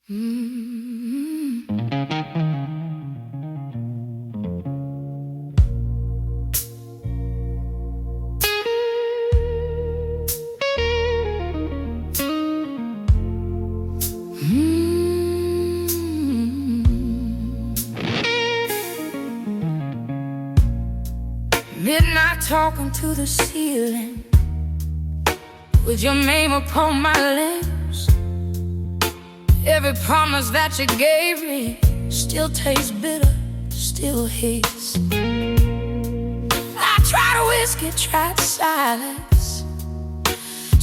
Midnight talking to the ceiling with your name upon my lips. Every promise that you gave me still tastes bitter, still hits. I tried whiskey, tried silence,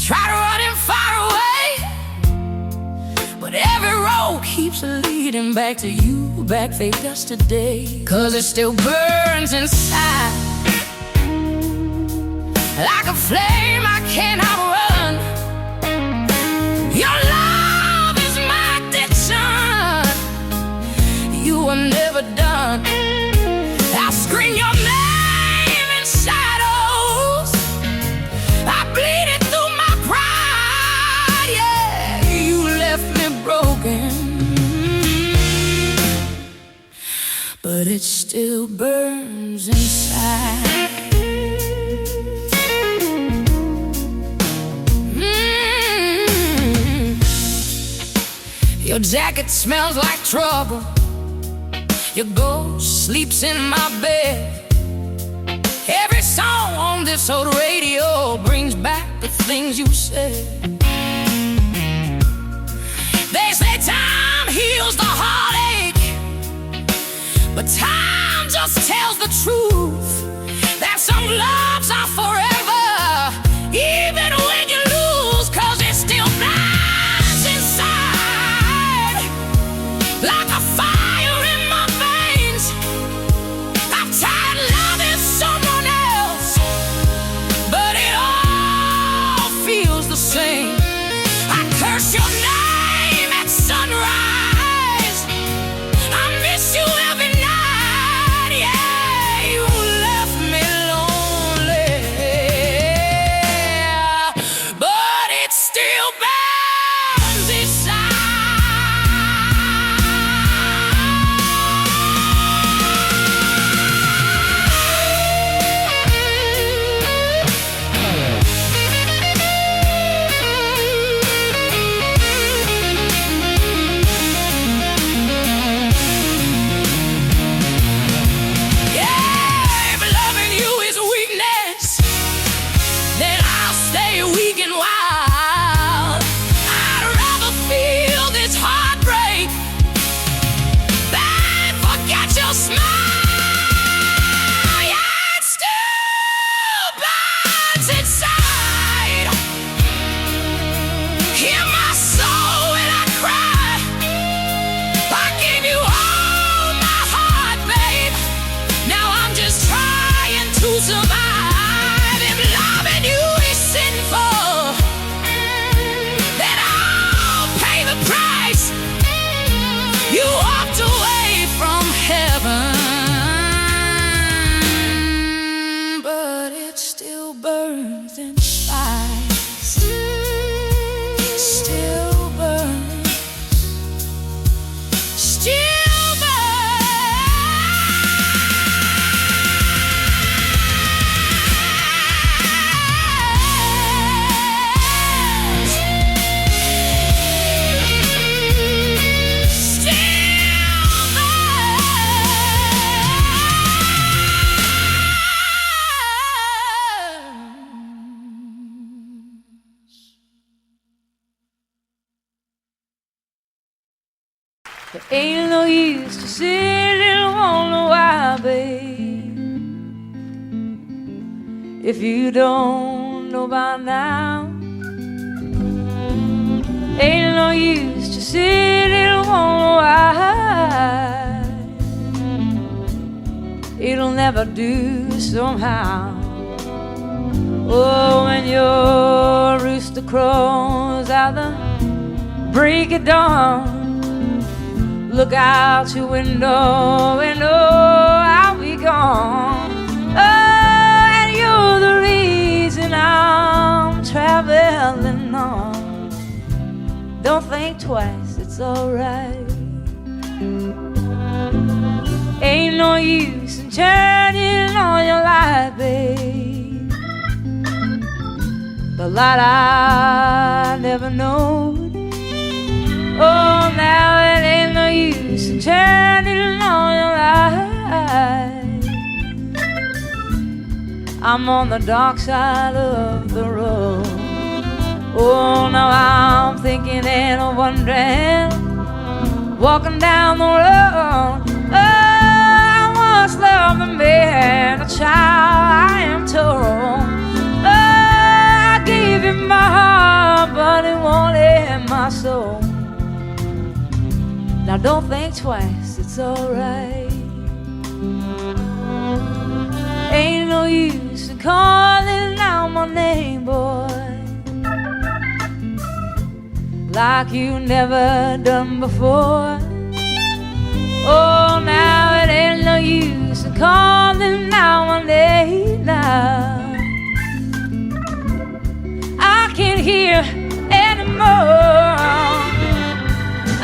tried running far away, but every road keeps leading back to you, back there yesterday. 'Cause it still burns inside like a flame I cannot run. Your love is my addiction. You were never done. I'll scream your name in shadows. I bleed it through my pride. Yeah, you left me broken, but it still burns inside. Your jacket smells like trouble. Your ghost sleeps in my bed. Every song on this old radio brings back the things you said. They say time heals the heartache, but time just tells the truth that some loves are forever, even when you lose. 'Cause it still burns inside like a fire in my veins. I've tried loving someone else, but it all feels the same. I curse your name at sunrise. I miss you every night. Yeah, you left me lonely, but it still burns inside. Yeah, if loving you is a weakness, then I'll stay weak and wild. I'd rather feel this heartbreak than forget your smile. Yeah, it still burns inside. Hear my soul when I cry. I gave you all my heart, babe. Now I'm just trying to survive. If loving you is sinful, then I'll pay the price. You walked away from heaven, but it still burns inside. Still burns, still burns, still burns. There ain't no use to sit and wonder why, babe, if you don't know by now. Ain't no use to sit and wonder why. It'll never do somehow. Oh, when your rooster crows out the break of dawn, look out your window and oh, I'll be gone. Oh, and you're the reason I'm traveling on. Don't think twice, it's alright. Ain't no use in turning on your light, babe. The light I never known. Oh, now it ain't no use in turning on your light. I'm on the dark side of the road. Oh, now I'm thinking and wondering, walking down the road. Oh, I once loved a man, a child, I am told. Oh, I gave him my heart, but it wanted my soul. Now don't think twice, it's alright. Ain't no use in calling out my name, boy, like you never done before. Oh, now it ain't no use in calling out my name now. I can't hear anymore.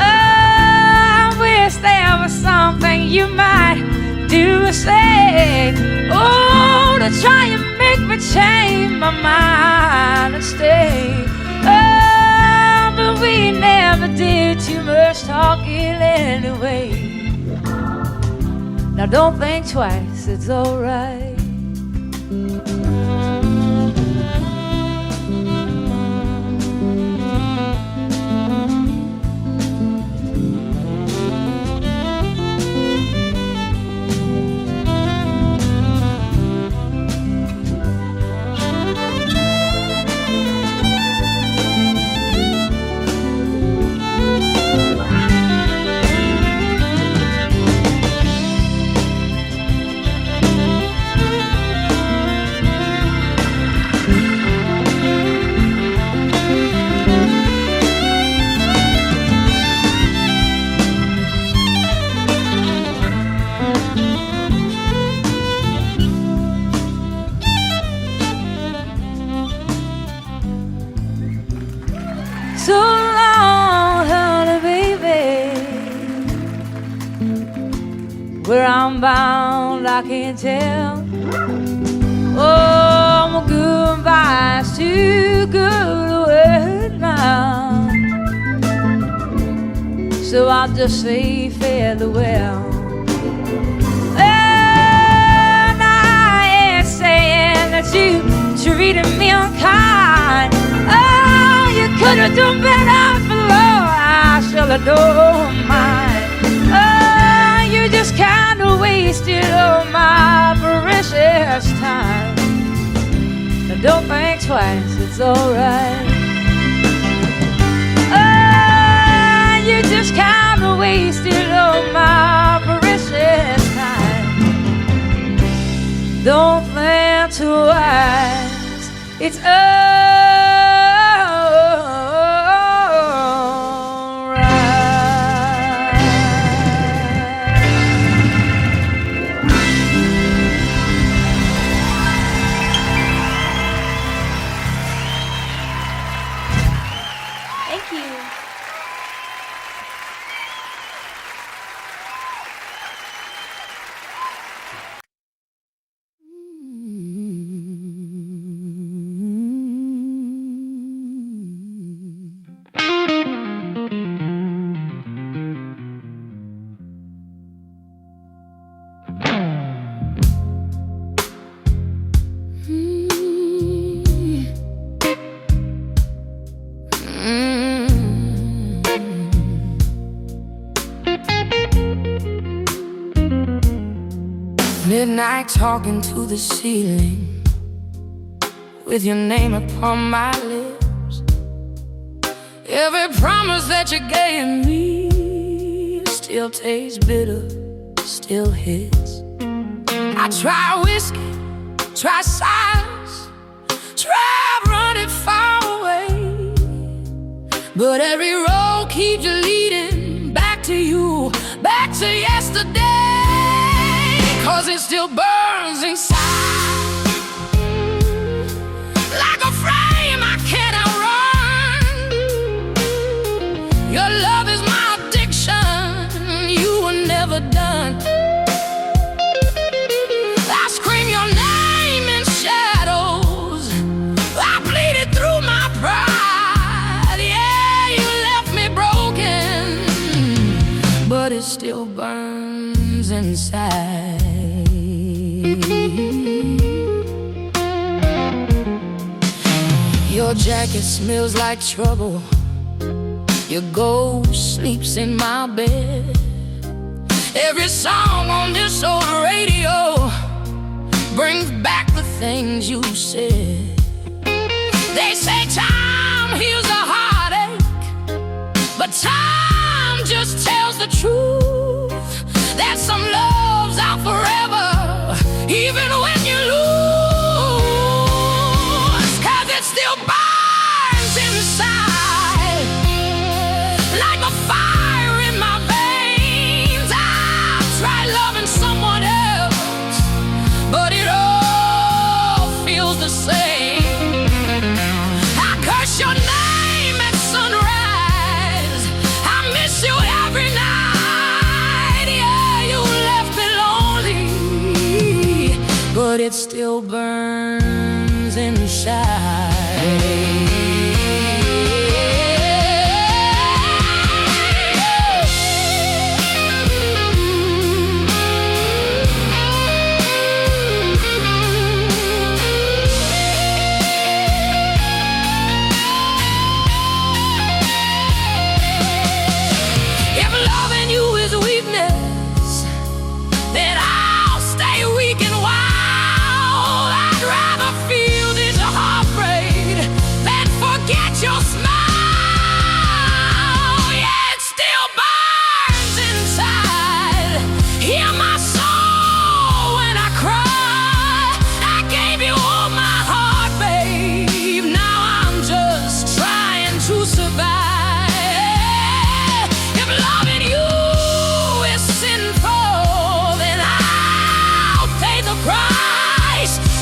Oh, I wish there was something you might do or say. Oh, to try and make me change my mind and stay. Oh, but we never did too much talking anyway. Now don't think twice, it's alright. So long, honey, baby. Where I'm bound, I can't tell. Oh, my goodbye's too good a word now. So I'll just say farewell. And I ain't saying that you treated me unkind. Oh, you could have done better for love, I should have known mine. Oh, you just kind of wasted all my precious time. Now don't think twice, it's alright. Oh, you just kind of wasted all my precious time. Don't think twice, it's midnight talking to the ceiling with your name upon my lips. Every promise that you gave me still tastes bitter, still hits. I try whiskey, try silence, try running far away, but every road keeps you leading back to you, back to yesterday. 'Cause it still burns inside like a flame I can't outrun. still burns inside. Your jacket smells like trouble. Your ghost sleeps in my bed. Every song on this old radio brings back the things you said. They say time heals a heartache, but time just tells the truth that some love's out forever, even when you lose. 'Cause it still burns inside like a fire in my veins. I've tried loving someone else, but it all feels the same. I curse your name at sunrise. I miss you every night. Yeah, you left me lonely, but it still burns inside.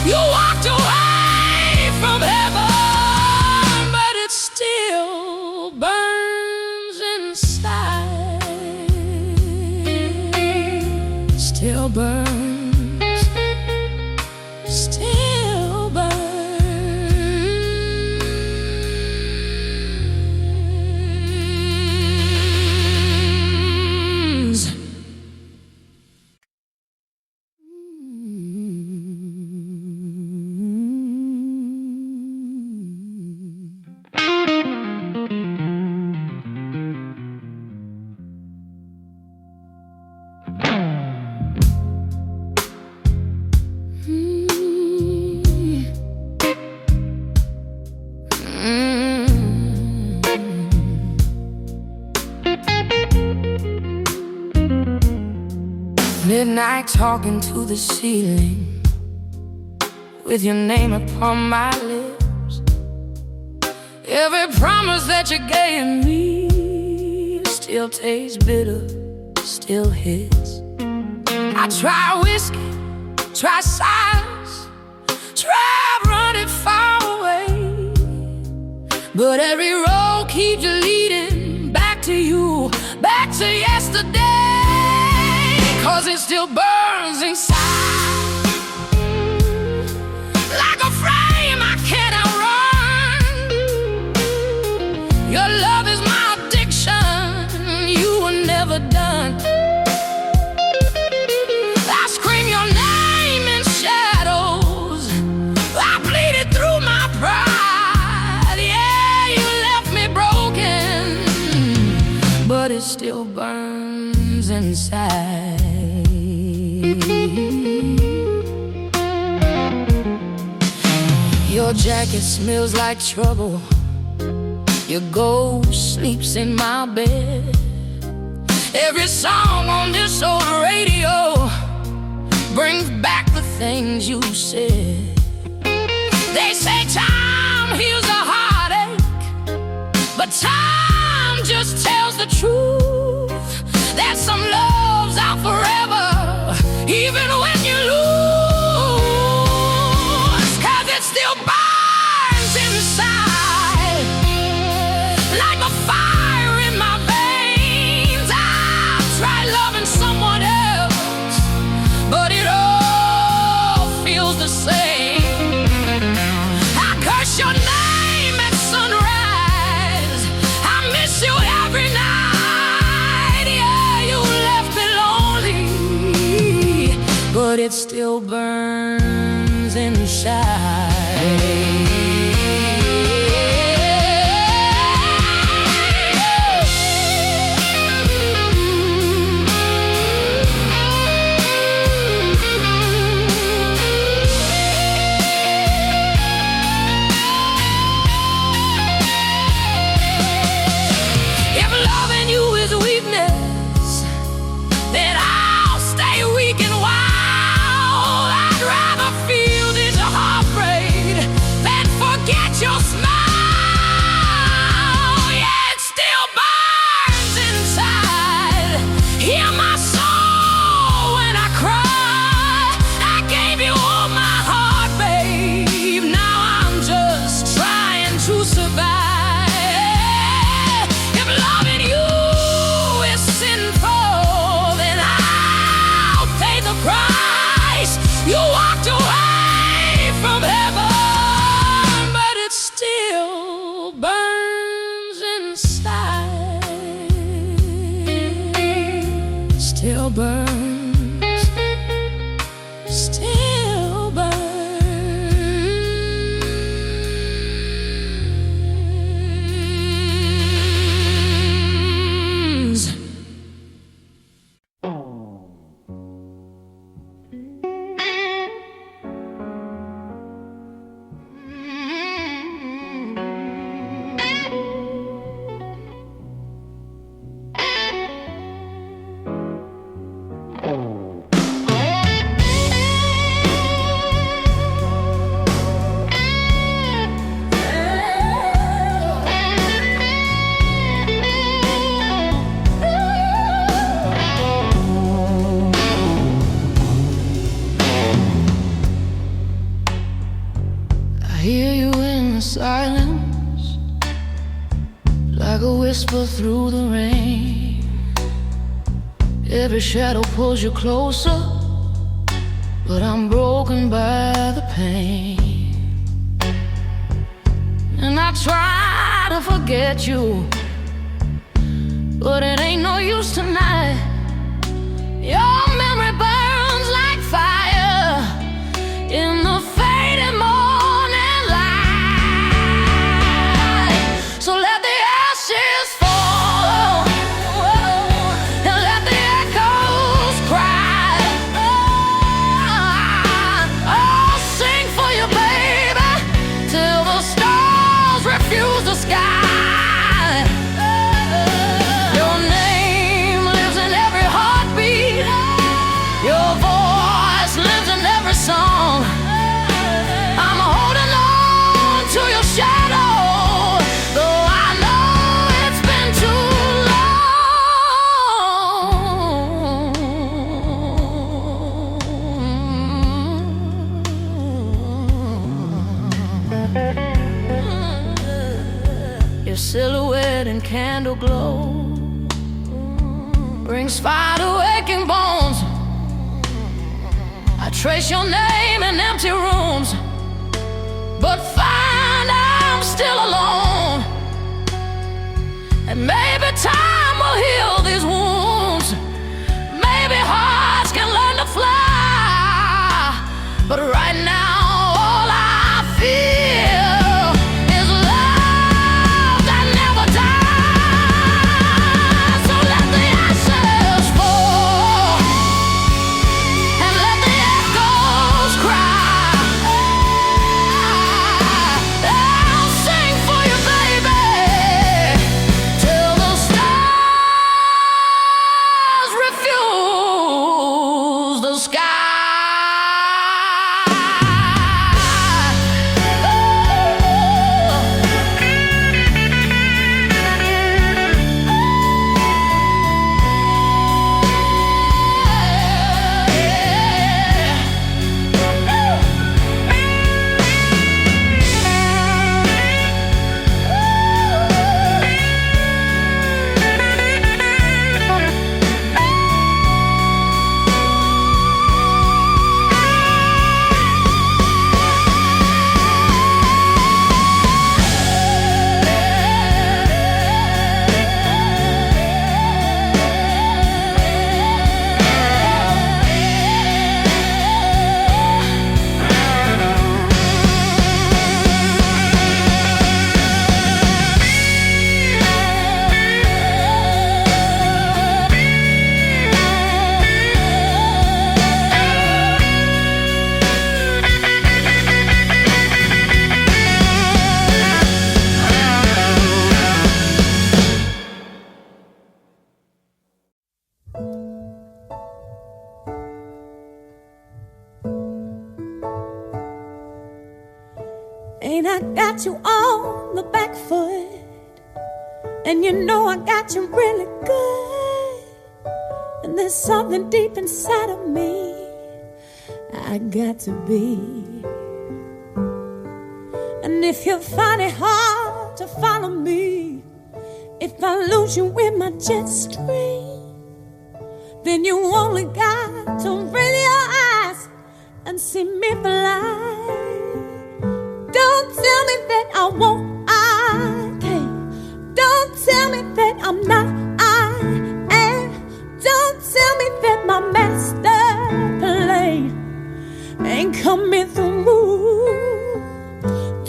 You walked away from heaven, but it still burns inside. Still burns, still burns. Midnight talking to the ceiling with your name upon my lips. Every promise that you gave me still tastes bitter, still hits. I try whiskey, try silence, try running far away, but every road keeps you leading back to you, back to yesterday. 'Cause it still burns inside like a flame I can't outrun. Your love is my addiction, you were never done. I scream your name in shadows, I pleaded through my pride. Yeah, you left me broken, but it still burns inside. Your jacket smells like trouble. Your ghost sleeps in my bed. Every song on this old radio brings back the things you said. They say time heals a heartache, but time just tells the truth that some love's out forever, even when you lose. 'Cause it still burns inside like a fire in my veins. I've tried loving someone else, but it all feels the same. I curse your name at sunrise. I miss you every night. but it still burns inside. Still burns, still burns. I hear you in the silence, like a whisper through the rain. Every shadow pulls you closer, but I'm broken by the pain. And I try to forget you, but it ain't no use tonight. Your memory burns like fire in the fading morning light. So let the ashes fall and let the echoes cry. I'll sing for you, baby, till the stars refuse the sky. Your name lives in every heartbeat. Your voice lives in every song. I'm holding on to your shadow, though I know it's been too long. Your silhouette and candle glow brings fire to aching bones. I trace your name in empty rooms, but find I'm still alone. And maybe time will heal these wounds. Maybe hearts can learn to fly. But right now all I feel is love that never dies. So let the ashes fall and let the echoes cry. I'll sing for you, baby, till the stars I got you on the back foot, and you know I got you really good. And there's something deep inside of me I got to be. And if you find it hard to follow me, if I lose you in my jet stream, then you only got to raise your eyes and see me fly. Don't tell me that I won't, I can't. Don't tell me that I'm not, I am. Don't tell me that my master plan ain't coming through.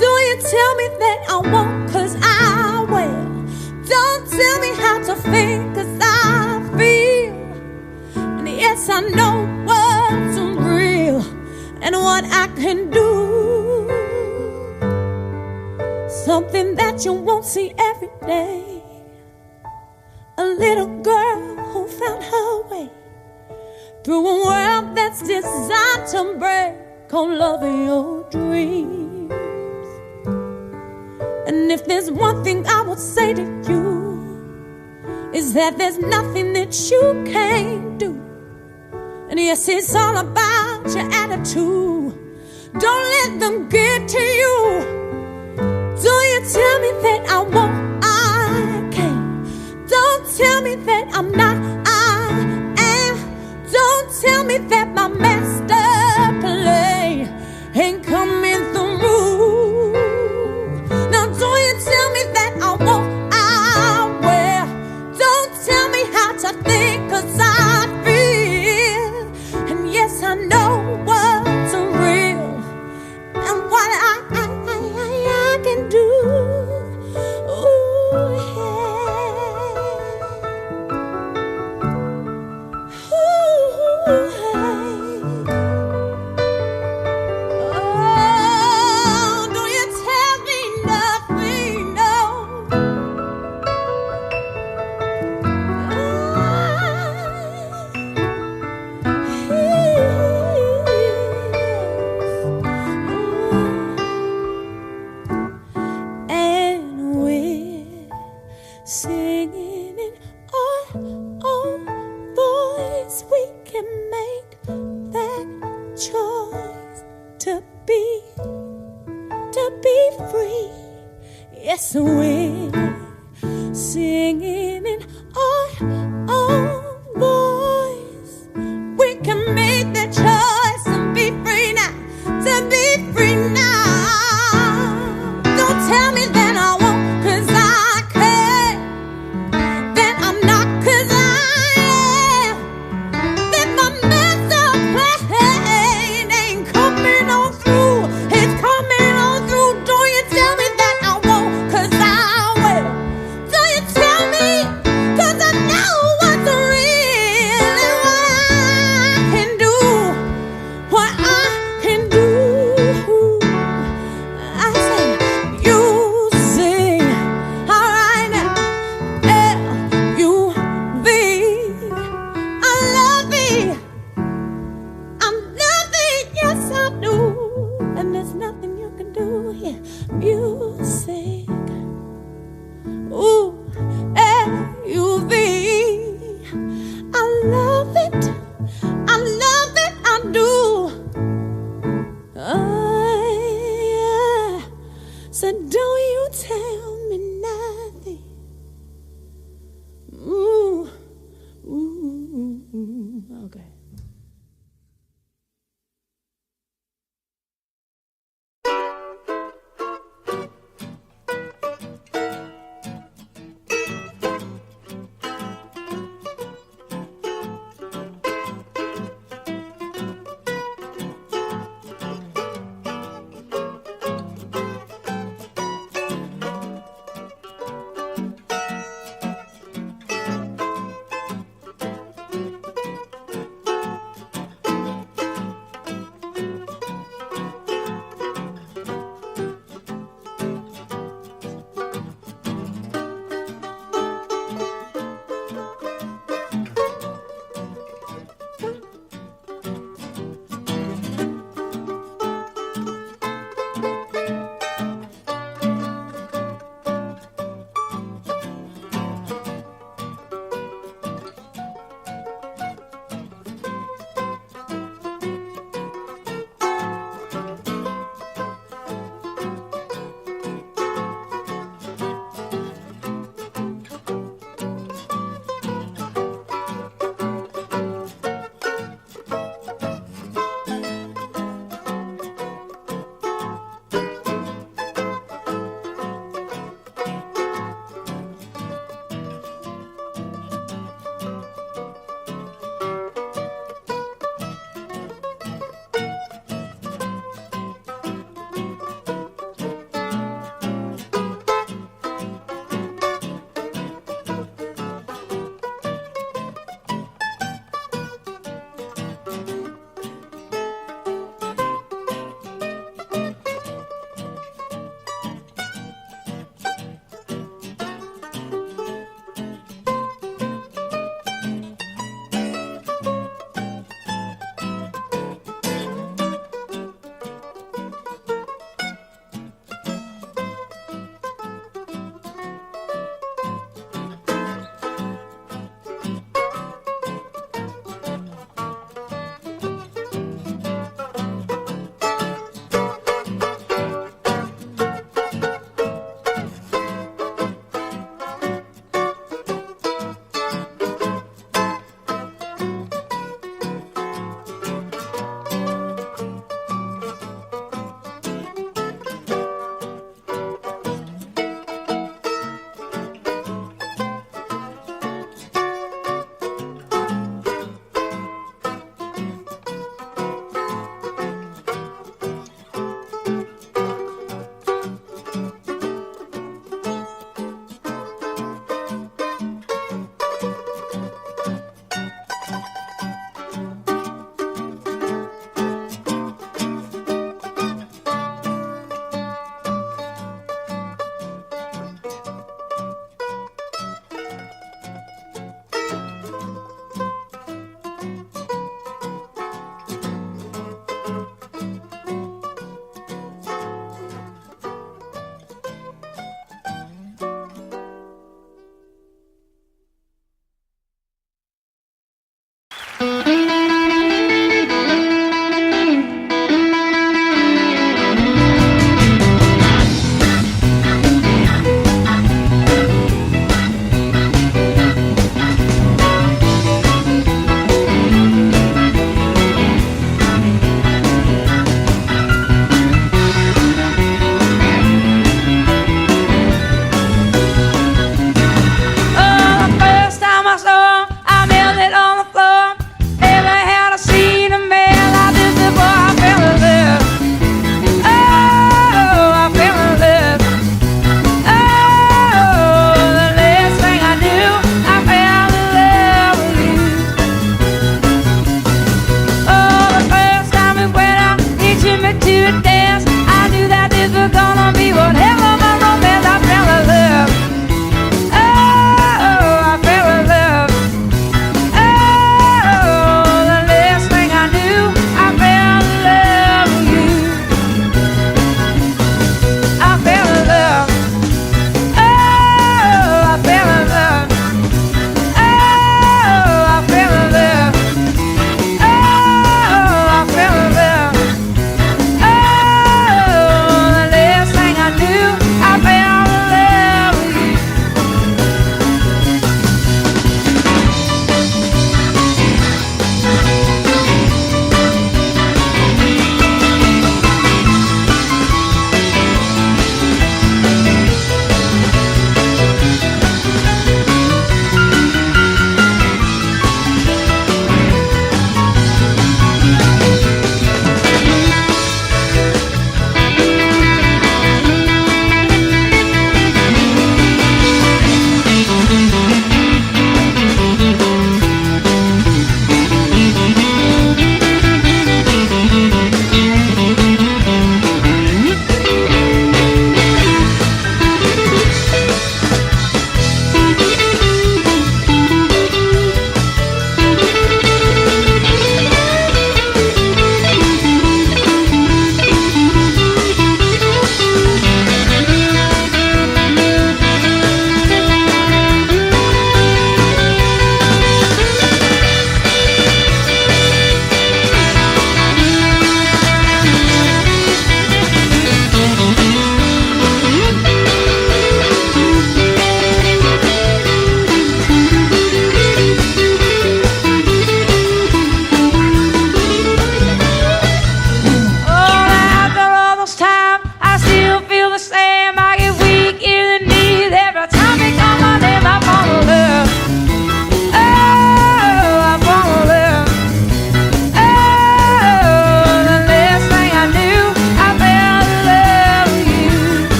Do you tell me that I won't, 'cause I will. Don't tell me how to feel, 'cause I feel. And yes, I know what's real and what I can do. Something that you won't see every day. A little girl who found her way through a world that's designed to break on loving your dreams. And if there's one thing I would say to you, is that there's nothing that you can't do. And yes, it's all about your attitude. Don't let them get to you. Do you tell me that I won't, I can't. Don't tell me that I'm not, I am. Don't tell me that my master plan ain't coming through. Now do you tell me that I won't, I will. Don't tell me how to think, 'cause I feel. And yes, I know what's real and what I can do. Ooh, yeah. Ooh, hey. Oh, don't you tell me nothing, no. Singing in our own voice, we can make that choice to be free. Yes, we're singing in our own voice. We can make that choice and be free now, to be free now. Don't tell me that I won't, 'cause I can't. That I'm not, 'cause I am. That my master plan ain't coming on through. It's coming on through. Don't you tell me that I won't, 'cause I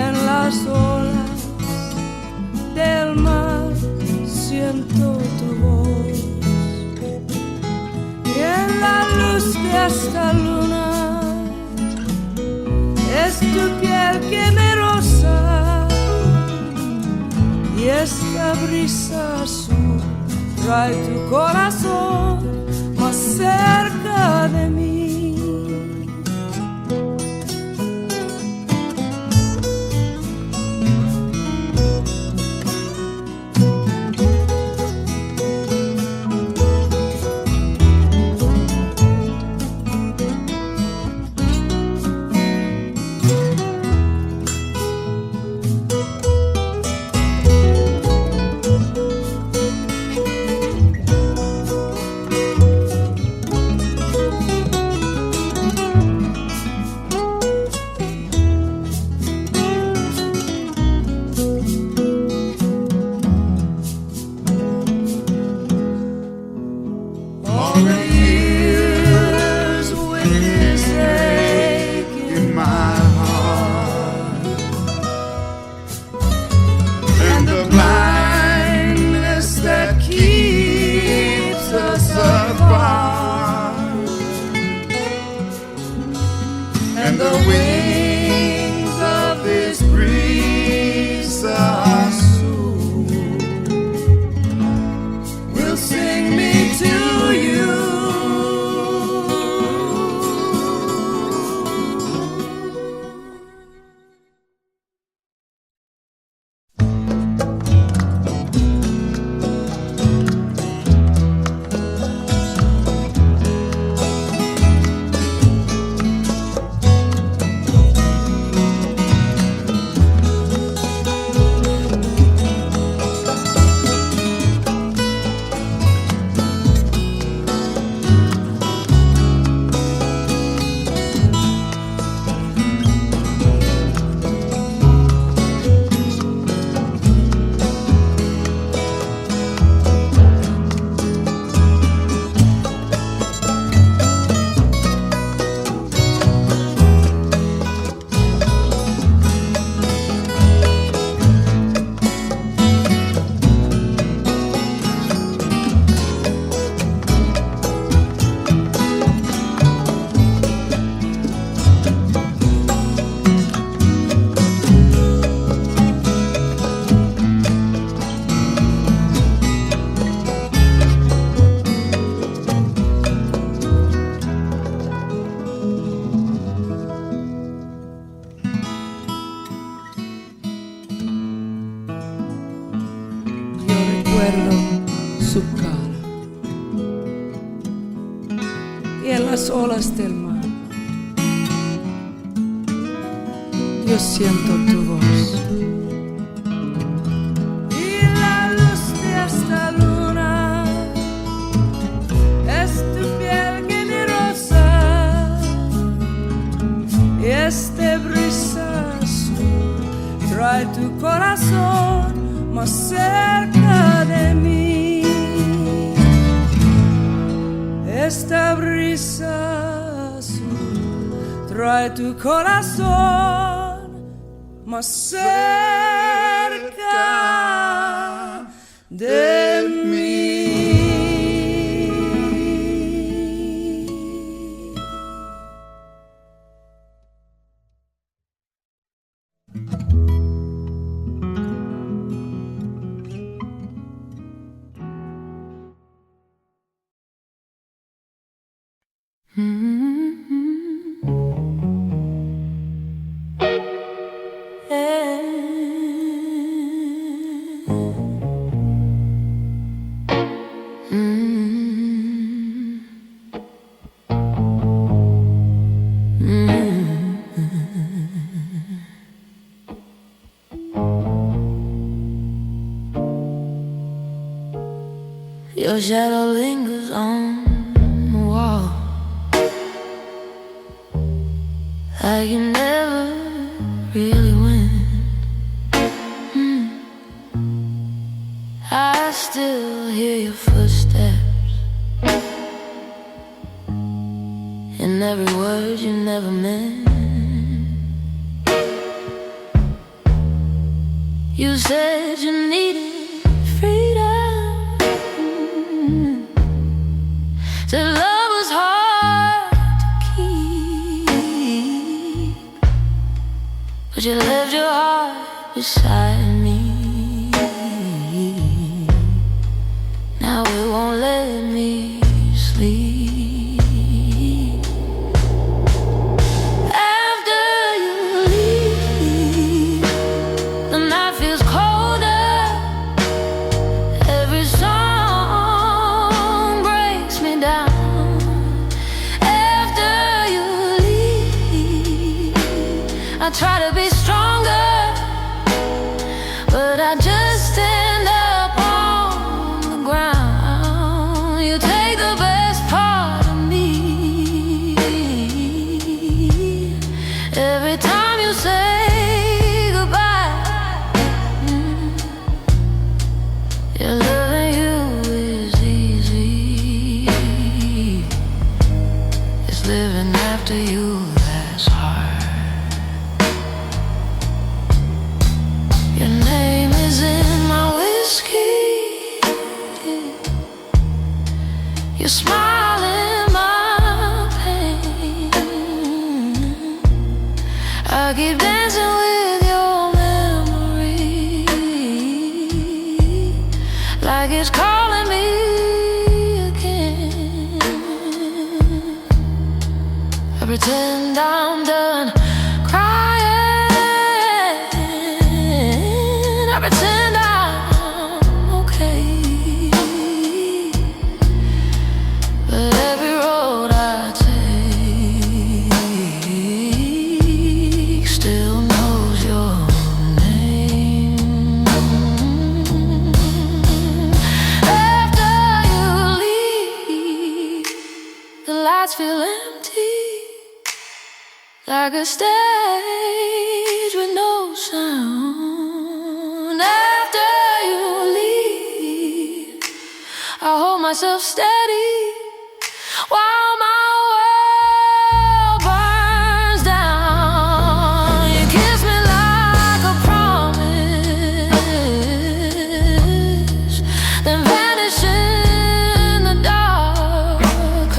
en las olas del mar siento tu voz, y en la luz de esta luna es tu piel que me roza, y esta brisa azul trae tu corazón más cerca de mí. Su cara y en las olas del mar yo siento tu voz, y la luz de esta luna es tu piel que me roza, y este brisa azul trae tu corazón más cerca de mí. Esta brisa azul trae tu corazón más cerca de mí. Your shadow lingers on the wall, like you never really win. I still hear your footsteps in every word you never meant. You said you needed freedom. Said love was hard to keep, but you left your heart beside me. Now it won't let me sleep. After you leave, the night feels colder. Every song breaks me down. After you leave, I try to be stronger, but I just stand up on the ground. You take the best part of me. Every time you say goodbye, your loving you is easy. It's living after you that's hard. Your name is in my whiskey. Your smile in my pain. I keep dancing with your memory, like it's calling me again. I pretend I'm done crying. I pretend I'm okay, but every road I take still knows your name. After you leave, the lights feel empty, like a stage with no sound. After you leave, I hold myself steady while my world burns down. You kiss me like a promise, then vanish in the dark.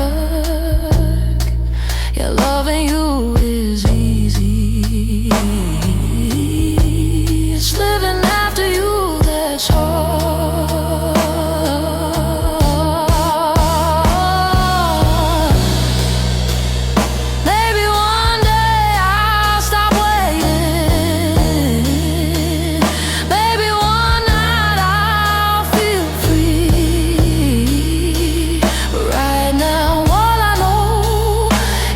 Your loving you is easy. It's living after you that's hard. Maybe one day I'll stop waiting. Maybe one night I'll feel free. But right now all I know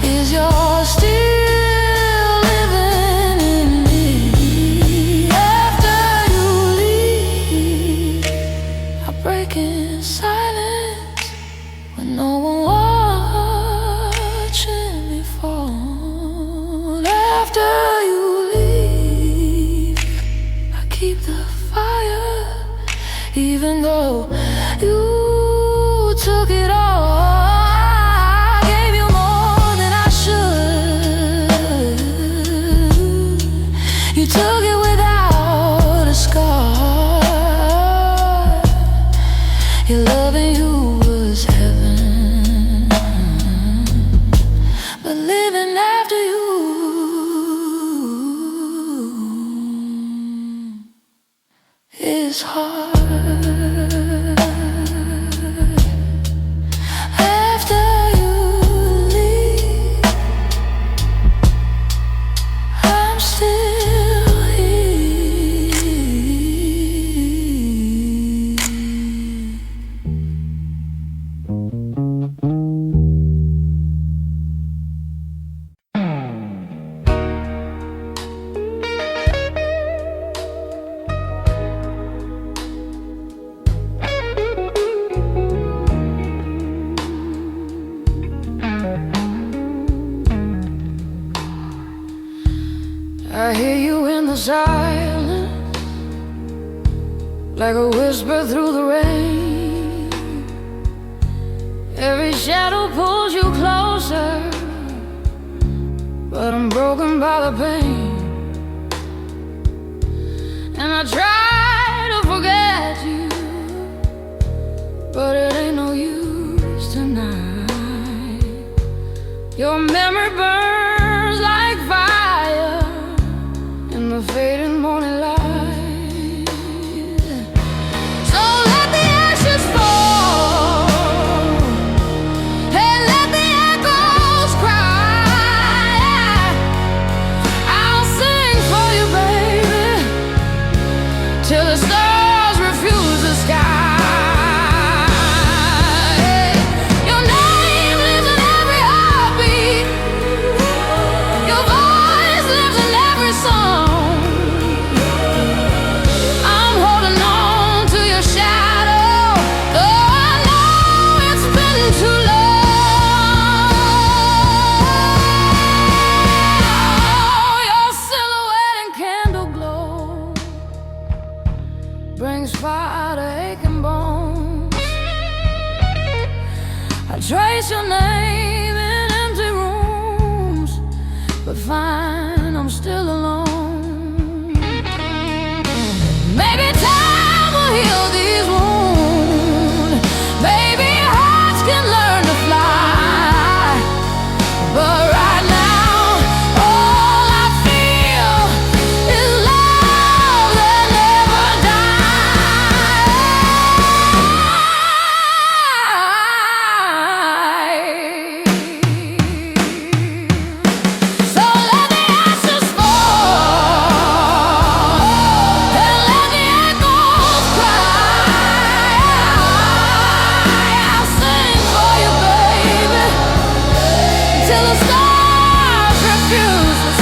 is you're still living in me. After you leave, I break in silence when no one watching me fall. After you leave, I keep the fire, even though you took it all. I gave you more than I should. You took it without a scar. Your loving you was heaven, but living after you is hard. After you leave, I'm still here. I hear you in the silence, like a whisper through the rain. Every shadow pulls you closer, but I'm broken by the pain. And I try to forget you, but it ain't no use tonight. Your memory burns like fire in the fading morning light. So let the ashes fall and let the echoes cry. I'll sing for you, baby, till the stars refuse the sky. Your name lives in every heartbeat. Your voice lives in every song. I'm holding on to your shadow, though I know it's been too long. Your silhouette and candle glow brings fire to aching bones. I trace your name in empty rooms, but find I'm still alone. Maybe time will heal these wounds. Maybe hearts can learn to fly. But right now, all I feel is love that never dies. So let the ashes fall and let the echoes cry. I'll sing for you, baby, till the stars refuse the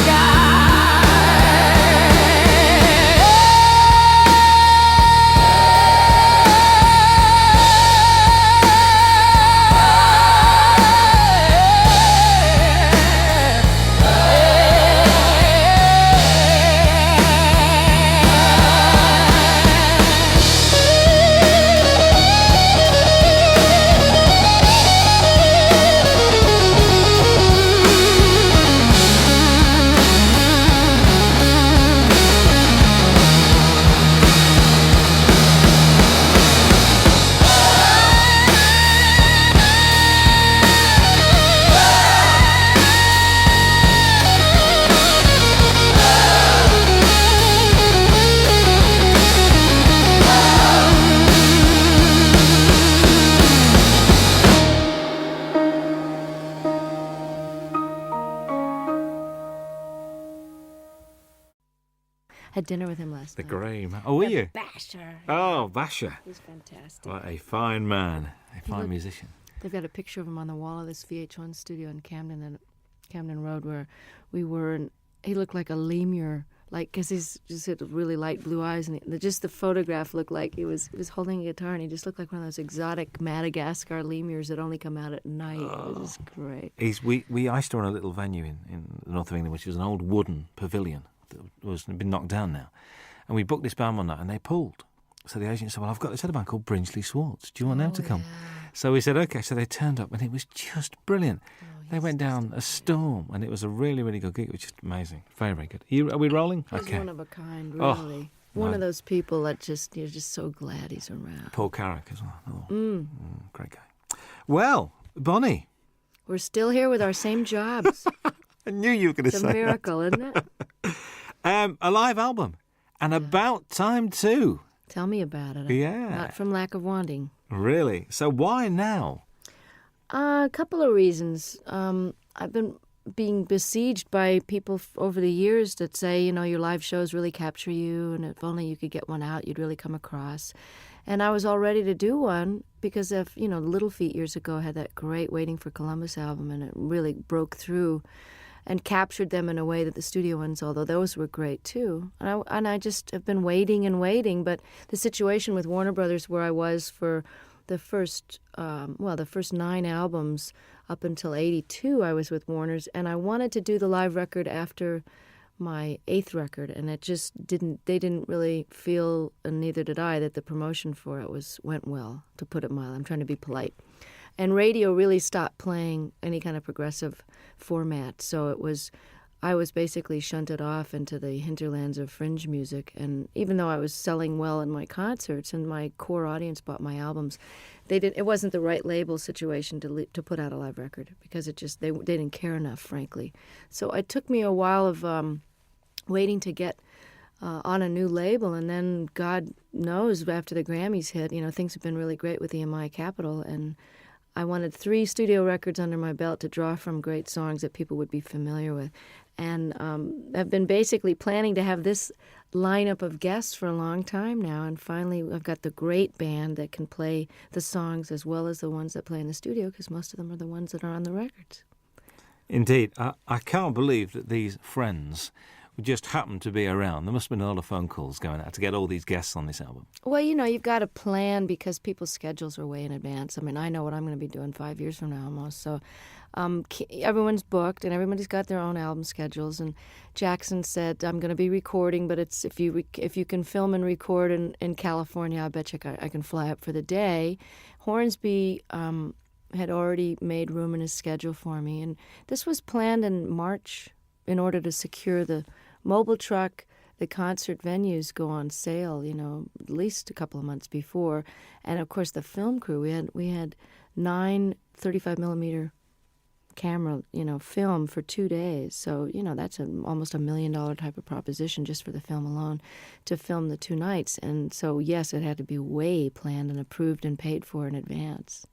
Had dinner with him last The night. grey man. Oh, were you? Basher. Oh, Basher. He's fantastic. What a fine man. A fine looked- musician. They've got a picture of him on the wall of this VH1 studio in Camden Road where we were, and he looked like a lemur, like, because he's just had really light blue eyes, and just the photograph looked like he was holding a guitar, and he just looked like one of those exotic Madagascar lemurs that only come out at night. It was just great. We I used to run a little venue in the north of England, which was an old wooden pavilion that was been knocked down now. And we booked this band one night, and they pulled. So the agent said, well, I've got this other band called Brinsley Swartz. Do you want them to come? So we said, OK. So they turned up, and it was just brilliant. They went down a storm, and it was a really, really good gig. It was just amazing. Very, very good. Are we rolling? He's OK. one of a kind, Oh, really. One no. of those people that you're just so glad he's around. Paul Carrick as well. Oh, great guy. Well, Bonnie. We're still here with our same jobs. I knew you were going to It's say a miracle, isn't it? that. A live album. And about time too. Tell me about it. Yeah. Not from lack of wanting. Really? So why now? A couple of reasons. I've been being besieged by people over the years that say, your live shows really capture you, and if only you could get one out, you'd really come across. And I was all ready to do one because of, Little Feat years ago had that great Waiting for Columbus album, and it really broke through and captured them in a way that the studio ones, although those were great too. And I just have been waiting and waiting. But the situation with Warner Brothers, where I was for the first 9 albums up until 82, I was with Warner's, and I wanted to do the live record after my 8th record, and it just they didn't really feel, and neither did I, that the promotion for it went well, to put it mildly. I'm trying to be polite. And radio really stopped playing any kind of progressive format, so it was I was basically shunted off into the hinterlands of fringe music. And even though I was selling well in my concerts and my core audience bought my albums, it wasn't the right label situation to put out a live record, because they didn't care enough, frankly. So it took me a while of waiting to get on a new label, and then God knows, after the Grammys hit, things have been really great with EMI Capitol, and I wanted 3 studio records under my belt to draw from great songs that people would be familiar with. And I've been basically planning to have this lineup of guests for a long time now, and finally I've got the great band that can play the songs as well as the ones that play in the studio, because most of them are the ones that are on the records. Indeed. I can't believe that these friends just happened to be around. There must have been a lot of phone calls going out to get all these guests on this album. Well, you've got to plan, because people's schedules are way in advance. I mean, I know what I'm going to be doing 5 years from now almost. So everyone's booked, and everybody's got their own album schedules. And Jackson said, I'm going to be recording, but it's if you can film and record in California, I bet you I can fly up for the day. Hornsby had already made room in his schedule for me. And this was planned in March in order to secure the mobile truck. The concert venues go on sale, at least a couple of months before. And, of course, the film crew. We had 9 35-millimeter camera, film for 2 days. So, that's almost $1 million type of proposition just for the film alone to film the 2 nights. And so, yes, it had to be way planned and approved and paid for in advance.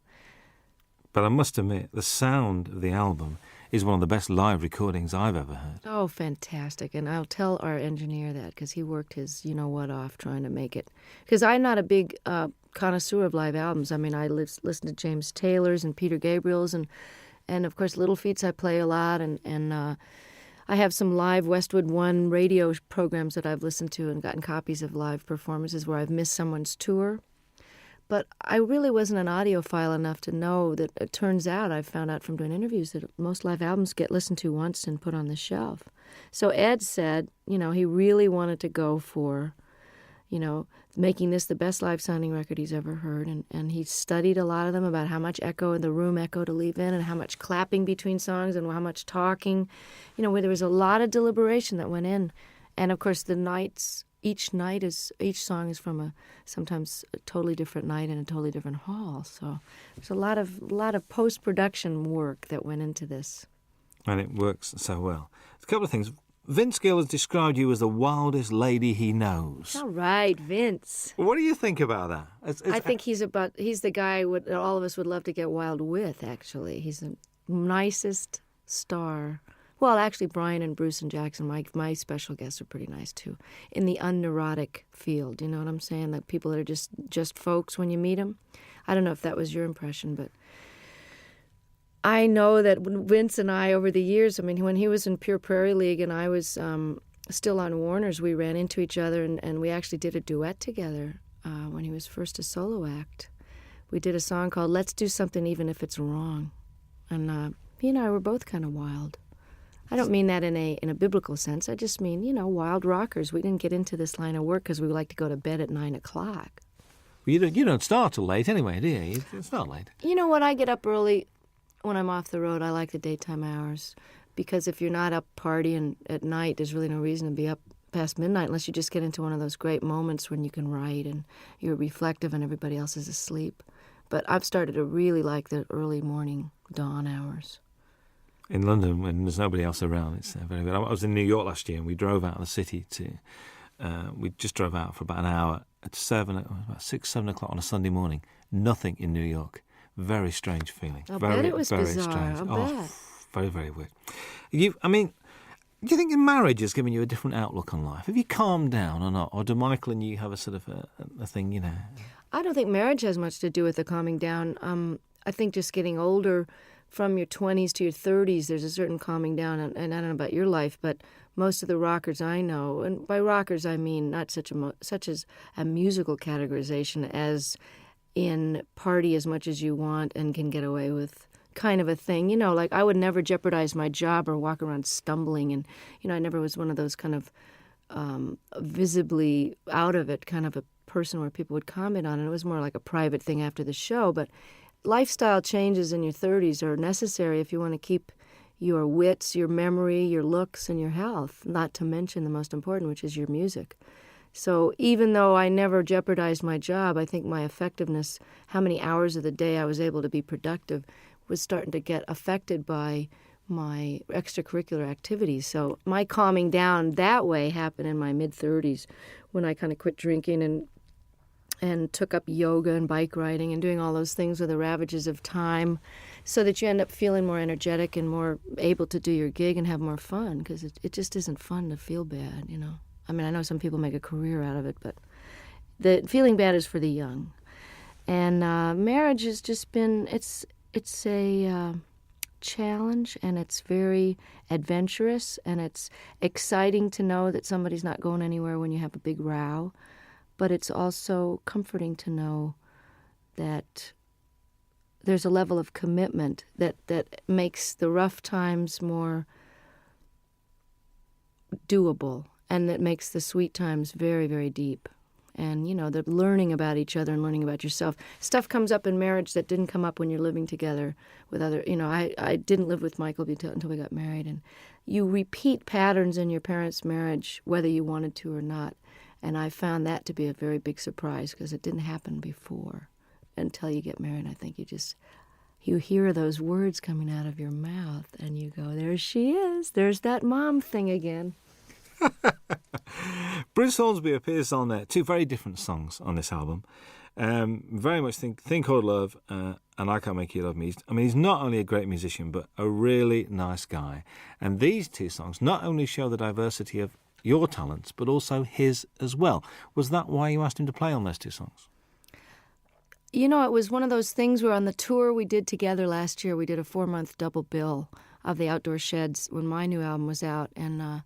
But I must admit, the sound of the album is one of the best live recordings I've ever heard. Oh, fantastic. And I'll tell our engineer that, because he worked his you-know-what off trying to make it. Because I'm not a big connoisseur of live albums. I mean, I listen to James Taylor's and Peter Gabriel's, and of course, Little Feats I play a lot, and I have some live Westwood One radio programs that I've listened to and gotten copies of live performances where I've missed someone's tour. But I really wasn't an audiophile enough to know that it turns out, I've found out from doing interviews, that most live albums get listened to once and put on the shelf. So Ed said, he really wanted to go for, making this the best live-sounding record he's ever heard. And he studied a lot of them about how much the room echo to leave in, and how much clapping between songs and how much talking. Where there was a lot of deliberation that went in. And, of course, each song is from sometimes a totally different night in a totally different hall. So there's a lot of post-production work that went into this. And it works so well. A couple of things. Vince Gill has described you as the wildest lady he knows. All right, Vince. What do you think about that? I think he's the guy all of us would love to get wild with, actually. He's the nicest star. Well, actually, Brian and Bruce and Jackson, my special guests, are pretty nice, too, in the unneurotic field. You know what I'm saying? Like people that are just folks when you meet them. I don't know if that was your impression, but I know that Vince and I, over the years, I mean, when he was in Pure Prairie League and I was still on Warner's, we ran into each other, and we actually did a duet together when he was first a solo act. We did a song called Let's Do Something Even If It's Wrong. And he and I were both kind of wild. I don't mean that in a biblical sense. I just mean, wild rockers. We didn't get into this line of work because we like to go to bed at 9 o'clock. Well, you don't start till late anyway, do you? It's not late. You know what? I get up early when I'm off the road. I like the daytime hours, because if you're not up partying at night, there's really no reason to be up past midnight unless you just get into one of those great moments when you can write and you're reflective and everybody else is asleep. But I've started to really like the early morning dawn hours. In London, when there's nobody else around, it's very good. I was in New York last year, and we drove out of the city we just drove out for about an hour at about 6, 7 o'clock on a Sunday morning. Nothing in New York. Very strange feeling. I bet it was very bizarre. Strange. I bet. Very, very weird. Do you think your marriage has given you a different outlook on life? Have you calmed down or not? Or do Michael and you have a sort of a thing, I don't think marriage has much to do with the calming down. I think just getting older, from your 20s to your 30s, there's a certain calming down, and I don't know about your life, but most of the rockers I know, and by rockers I mean not such as a musical categorization as in party as much as you want and can get away with kind of a thing. Like I would never jeopardize my job or walk around stumbling, and I never was one of those kind of visibly out of it kind of a person where people would comment on it. It was more like a private thing after the show, but lifestyle changes in your 30s are necessary if you want to keep your wits, your memory, your looks, and your health, not to mention the most important, which is your music. So even though I never jeopardized my job, I think my effectiveness, how many hours of the day I was able to be productive, was starting to get affected by my extracurricular activities. So my calming down that way happened in my mid-30s when I kind of quit drinking and took up yoga and bike riding and doing all those things with the ravages of time, so that you end up feeling more energetic and more able to do your gig and have more fun, because it just isn't fun to feel bad, you know. I mean, I know some people make a career out of it, but the feeling bad is for the young. And marriage has just been, it's a challenge, and it's very adventurous, and it's exciting to know that somebody's not going anywhere when you have a big row. But it's also comforting to know that there's a level of commitment that makes the rough times more doable, and that makes the sweet times very, very deep. And, you know, the learning about each other and learning about yourself. Stuff comes up in marriage that didn't come up when you're living together with other, you know, I didn't live with Michael until we got married. And you repeat patterns in your parents' marriage, whether you wanted to or not. And I found that to be a very big surprise, because it didn't happen before until you get married. I think you hear those words coming out of your mouth and you go, there she is. There's that mom thing again. Bruce Hornsby appears on two very different songs on this album. Very much Think Called Love and I Can't Make You Love Me. I mean, he's not only a great musician, but a really nice guy. And these two songs not only show the diversity of your talents, but also his as well. Was that why you asked him to play on those two songs? You know, it was one of those things where on the tour we did together last year, we did a 4-month double bill of the Outdoor Sheds when my new album was out. And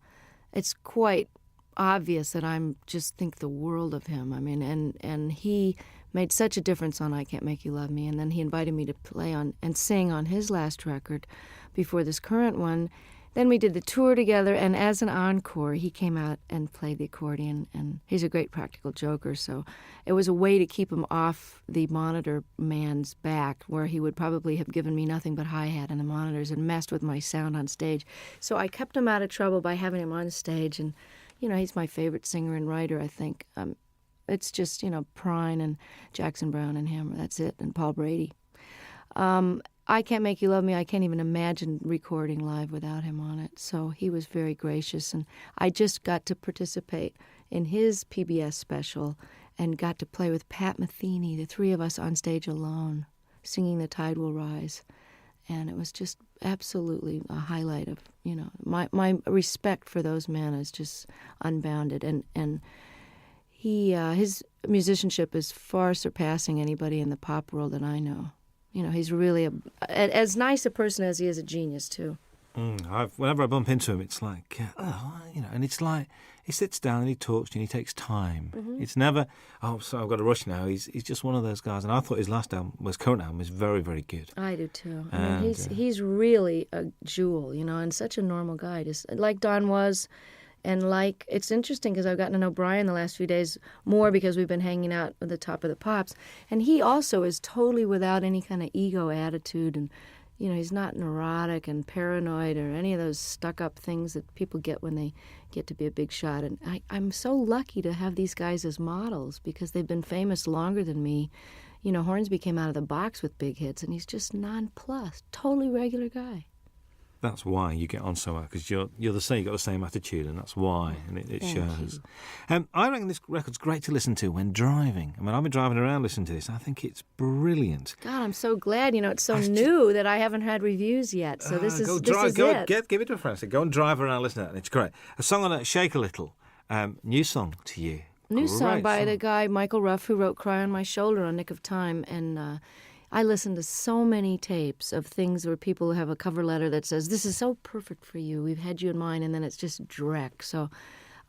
it's quite obvious that I'm just think the world of him. I mean, and he made such a difference on I Can't Make You Love Me. And then he invited me to play on and sing on his last record before this current one. Then we did the tour together, and as an encore, he came out and played the accordion, and he's a great practical joker, so it was a way to keep him off the monitor man's back, where he would probably have given me nothing but hi-hat and the monitors and messed with my sound on stage. So I kept him out of trouble by having him on stage, and, you know, he's my favorite singer and writer, I think. It's just, you know, Prine and Jackson Browne and him, that's it, and Paul Brady. I Can't Make You Love Me, I can't even imagine recording live without him on it. So he was very gracious, and I just got to participate in his PBS special and got to play with Pat Metheny, the three of us on stage alone, singing The Tide Will Rise. And it was just absolutely a highlight of, you know, my respect for those men is just unbounded. And his musicianship is far surpassing anybody in the pop world that I know. You know, he's really as nice a person as he is a genius, too. Whenever I bump into him, it's like, you know, and it's like he sits down and he talks to you and he takes time. Mm-hmm. It's never, so I've got to rush now. He's just one of those guys. And I thought his current album, is very, very good. I do, too. I mean, he's really a jewel, you know, and such a normal guy, just like Don was. And it's interesting because I've gotten to know Brian the last few days more because we've been hanging out at the Top of the Pops. And he also is totally without any kind of ego attitude. And, you know, he's not neurotic and paranoid or any of those stuck-up things that people get when they get to be a big shot. And I'm so lucky to have these guys as models because they've been famous longer than me. You know, Hornsby came out of the box with big hits, and he's just nonplussed, totally regular guy. That's why you get on so well, because you're the same. You've got the same attitude, and that's why, and it shows. I reckon this record's great to listen to when driving. I mean, I've been driving around listening to this. I think it's brilliant. God, I'm so glad. You know, it's so new that I haven't had reviews yet. So this is it. Give it to a friend. So go and drive around, listen to it, and it's great. A song on it, Shake a Little. New song to you. New song by the guy Michael Ruff, who wrote "Cry on My Shoulder" on Nick of Time, and. I listen to so many tapes of things where people have a cover letter that says, this is so perfect for you, we've had you in mind, and then it's just dreck. So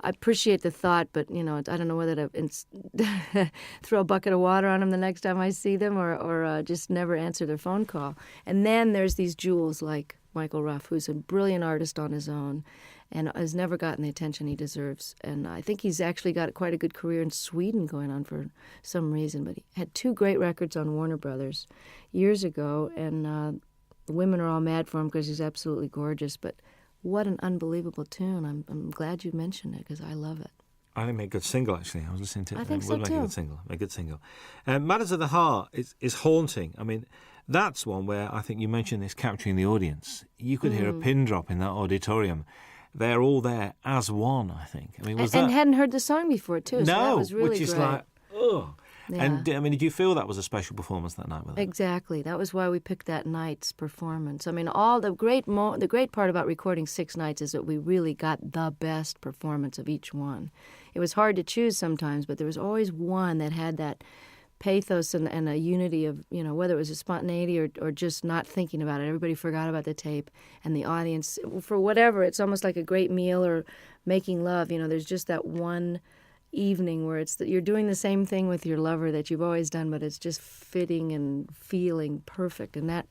I appreciate the thought, but, you know, I don't know whether to throw a bucket of water on them the next time I see them or just never answer their phone call. And then there's these jewels like Michael Ruff, who's a brilliant artist on his own and has never gotten the attention he deserves. And I think he's actually got quite a good career in Sweden going on for some reason. But he had 2 great records on Warner Brothers years ago, and the women are all mad for him because he's absolutely gorgeous. But what an unbelievable tune! I'm glad you mentioned it because I love it. I think it made a good single, actually. I was listening to it. I think It so would make too. a good single. Make a good single. Matters of the Heart is haunting. I mean, that's one where I think you mentioned this capturing the audience. You could hear a pin drop in that auditorium. They're all there as one, I think. I mean, was And that... hadn't heard the song before too. So that No, was really which is great. like, ugh. Yeah. And, I mean, did you feel that was a special performance that night with them? Exactly. That was why we picked that night's performance. I mean, all the great part about recording 6 nights is that we really got the best performance of each one. It was hard to choose sometimes, but there was always one that had that pathos and a unity of, whether it was a spontaneity or just not thinking about it. Everybody forgot about the tape, and the audience, for whatever, it's almost like a great meal or making love. There's just that one evening where it's that you're doing the same thing with your lover that you've always done, but it's just fitting and feeling perfect. And that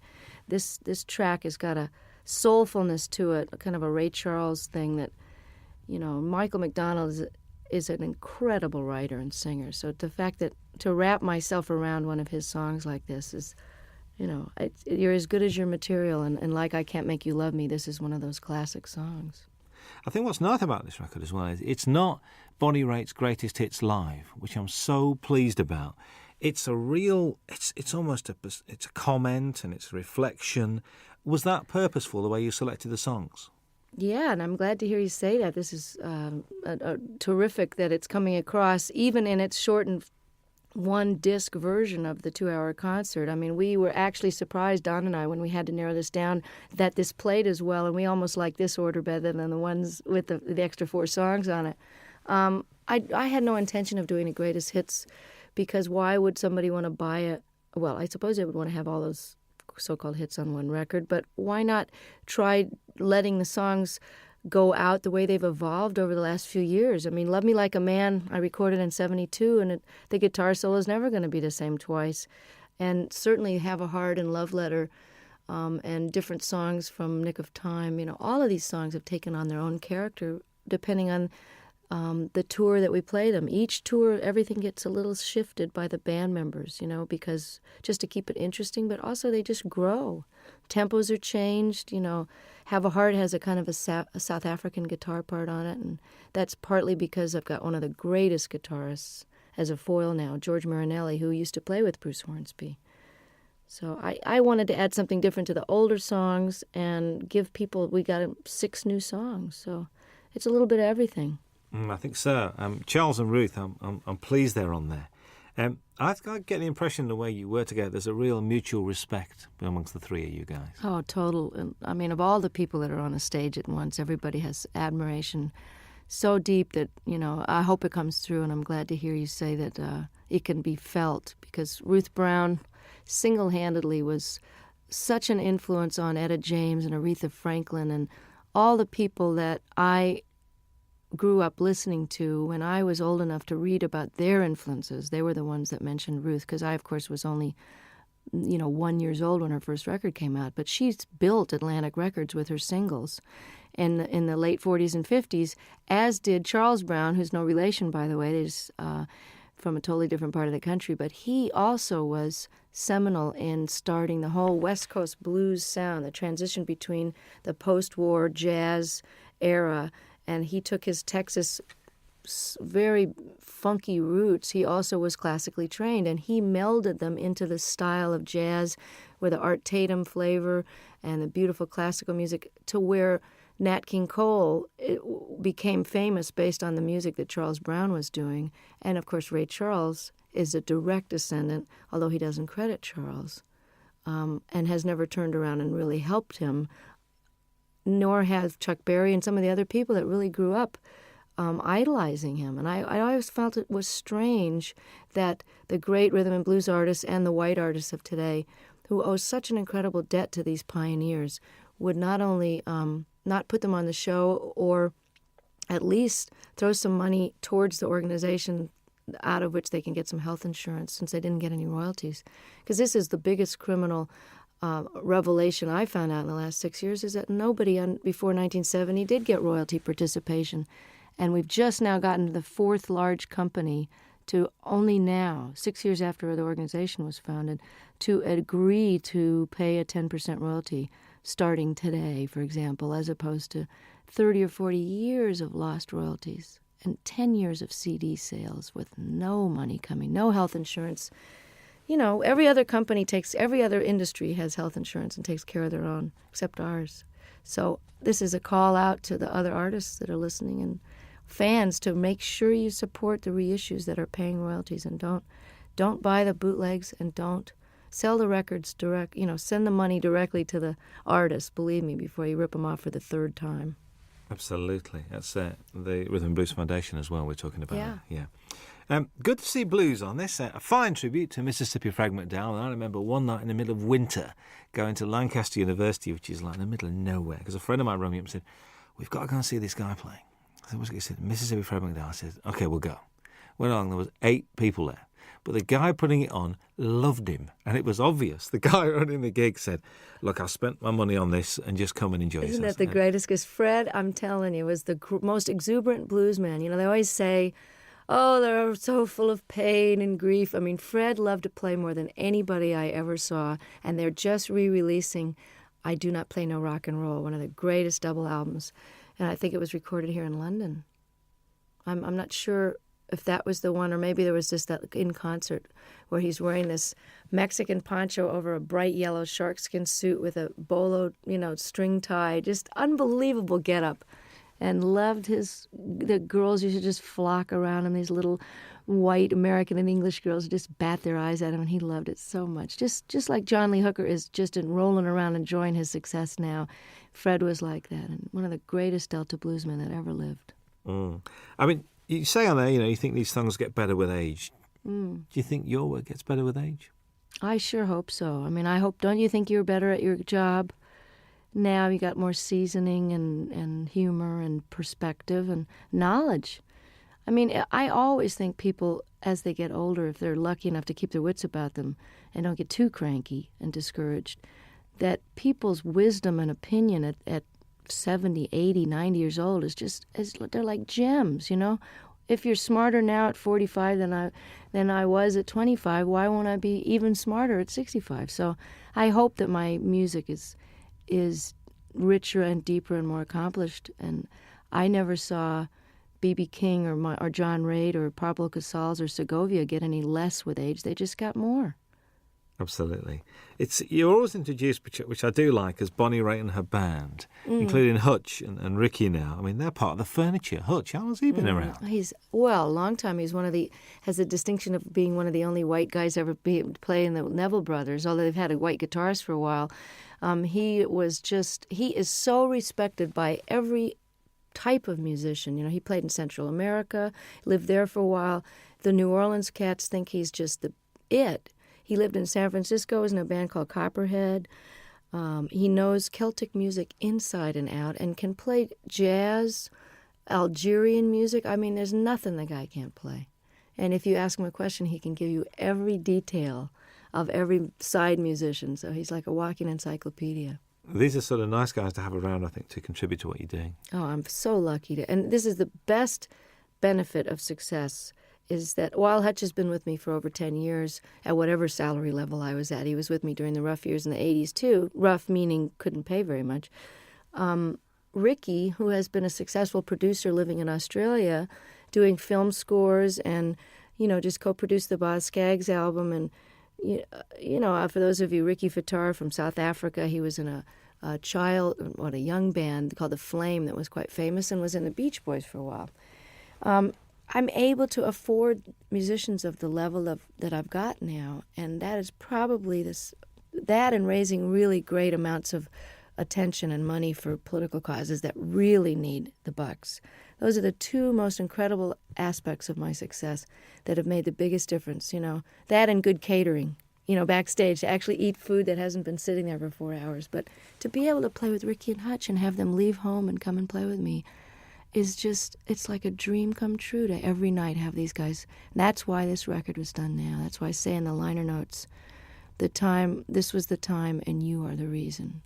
this track has got a soulfulness to it, kind of a Ray Charles thing that, Michael McDonald is an incredible writer and singer. So the fact that to wrap myself around one of his songs like this is, you're as good as your material. And like I Can't Make You Love Me, this is one of those classic songs. I think what's nice about this record as well is it's not Bonnie Raitt's greatest hits live, which I'm so pleased about. It's a real, it's almost it's a comment and it's a reflection. Was that purposeful, the way you selected the songs? Yeah, and I'm glad to hear you say that. This is terrific that it's coming across, even in its shortened one-disc version of the 2-hour concert. I mean, we were actually surprised, Don and I, when we had to narrow this down, that this played as well, and we almost like this order better than the ones with the extra 4 songs on it. I had no intention of doing a greatest hits, because why would somebody want to buy it? Well, I suppose they would want to have all those so-called hits on one record, but why not try letting the songs go out the way they've evolved over the last few years? I mean, Love Me Like a Man, I recorded in 1972, and the guitar solo is never going to be the same twice. And certainly Have a Heart and Love Letter and different songs from Nick of Time, all of these songs have taken on their own character depending on the tour that we play them. Each tour, everything gets a little shifted by the band members, because just to keep it interesting, but also they just grow. Tempos are changed, Have a Heart has a kind of a South African guitar part on it, and that's partly because I've got one of the greatest guitarists as a foil now, George Marinelli, who used to play with Bruce Hornsby. So I wanted to add something different to the older songs and give people, we got 6 new songs, so it's a little bit of everything. I think so. Charles and Ruth, I'm pleased they're on there. I get the impression the way you were together, there's a real mutual respect amongst the 3 of you guys. Oh, total. And I mean, of all the people that are on a stage at once, everybody has admiration so deep that, I hope it comes through, and I'm glad to hear you say that it can be felt, because Ruth Brown single-handedly was such an influence on Etta James and Aretha Franklin and all the people that I grew up listening to when I was old enough to read about their influences. They were the ones that mentioned Ruth, because I, of course, was only, 1 year old when her first record came out. But she's built Atlantic Records with her singles in the late 40s and 50s, as did Charles Brown, who's no relation, by the way. He's from a totally different part of the country. But he also was seminal in starting the whole West Coast blues sound, the transition between the post-war jazz era, and he took his Texas very funky roots. He also was classically trained, and he melded them into the style of jazz with the Art Tatum flavor and the beautiful classical music, to where Nat King Cole became famous based on the music that Charles Brown was doing. And, of course, Ray Charles is a direct descendant, although he doesn't credit Charles, and has never turned around and really helped him, nor have Chuck Berry and some of the other people that really grew up idolizing him. And I always felt it was strange that the great rhythm and blues artists and the white artists of today, who owe such an incredible debt to these pioneers, would not only not put them on the show, or at least throw some money towards the organization out of which they can get some health insurance, since they didn't get any royalties. Because this is the biggest criminal revelation I found out in the last 6 years, is that nobody before 1970 did get royalty participation. And we've just now gotten to the 4th large company to only now, 6 years after the organization was founded, to agree to pay a 10% royalty starting today, for example, as opposed to 30 or 40 years of lost royalties and 10 years of CD sales with no money coming, no health insurance. You know, every other industry has health insurance and takes care of their own, except ours. So this is a call out to the other artists that are listening and fans to make sure you support the reissues that are paying royalties, and don't buy the bootlegs, and don't sell the records direct. You know, send the money directly to the artist, believe me, before you rip them off for the third time. Absolutely. That's the Rhythm and Blues Foundation as well we're talking about. Yeah. Good to see blues on this. A fine tribute to Mississippi Frag McDowell. And I remember one night in the middle of winter going to Lancaster University, which is like in the middle of nowhere, because a friend of mine rang me up and said, "We've got to go and see this guy playing." I said, "What's it?" He said, "Mississippi Frag McDowell." I said, "OK, we'll go." Went along, there was 8 people there. But the guy putting it on loved him, and it was obvious. The guy running the gig said, "Look, I spent my money on this, and just come and enjoy yourself." Isn't that the greatest? Because Fred, I'm telling you, was the most exuberant blues man. You know, they always say, oh, they're so full of pain and grief. I mean, Fred loved to play more than anybody I ever saw, and they're just re-releasing I Do Not Play No Rock and Roll, one of the greatest double albums, and I think it was recorded here in London. I'm not sure if that was the one, or maybe there was just that in concert where he's wearing this Mexican poncho over a bright yellow sharkskin suit with a bolo, string tie, just unbelievable getup, and loved the girls used to just flock around him, these little white American and English girls just bat their eyes at him, and he loved it so much. Just like John Lee Hooker is just rolling around enjoying his success now, Fred was like that, and one of the greatest Delta bluesmen that ever lived. I mean, you say on there, you think these songs get better with age. Do you think your work gets better with age? I sure hope so. I mean, don't you think you're better at your job now? You got more seasoning and humor and perspective and knowledge. I mean, I always think people, as they get older, if they're lucky enough to keep their wits about them and don't get too cranky and discouraged, that people's wisdom and opinion at 70, 80, 90 years old they're like gems, If you're smarter now at 45 than I was at 25, why won't I be even smarter at 65? So I hope that my music is richer and deeper and more accomplished. And I never saw B.B. King or John Reid or Pablo Casals or Segovia get any less with age. They just got more. Absolutely. You're always introduced, which I do like, as Bonnie Raitt and her band, including Hutch and Ricky now. I mean, they're part of the furniture. Hutch, how long has he been around? A long time. He's has the distinction of being one of the only white guys ever play in the Neville Brothers, although they've had a white guitarist for a while. He is so respected by every type of musician. He played in Central America, lived there for a while. The New Orleans cats think he's just it. He lived in San Francisco, was in a band called Copperhead. He knows Celtic music inside and out and can play jazz, Algerian music. I mean, there's nothing the guy can't play. And if you ask him a question, he can give you every detail of every side musician. So he's like a walking encyclopedia. These are sort of nice guys to have around, I think, to contribute to what you're doing. Oh, I'm so lucky to. And this is the best benefit of success, is that while Hutch has been with me for over 10 years, at whatever salary level I was at, he was with me during the rough years in the 80s too, rough meaning couldn't pay very much. Ricky, who has been a successful producer living in Australia, doing film scores and, just co-produced the Boz Scaggs album. And, for those of you, Ricky Fattar from South Africa, he was in a young band called The Flame that was quite famous and was in the Beach Boys for a while. I'm able to afford musicians of the level that I've got now, and that is probably that and raising really great amounts of attention and money for political causes that really need the bucks. Those are the two most incredible aspects of my success that have made the biggest difference, that and good catering, backstage, to actually eat food that hasn't been sitting there for 4 hours. But to be able to play with Ricky and Hutch and have them leave home and come and play with me it's like a dream come true to every night have these guys. And that's why this record was done now. That's why I say in the liner notes, this was the time and you are the reason.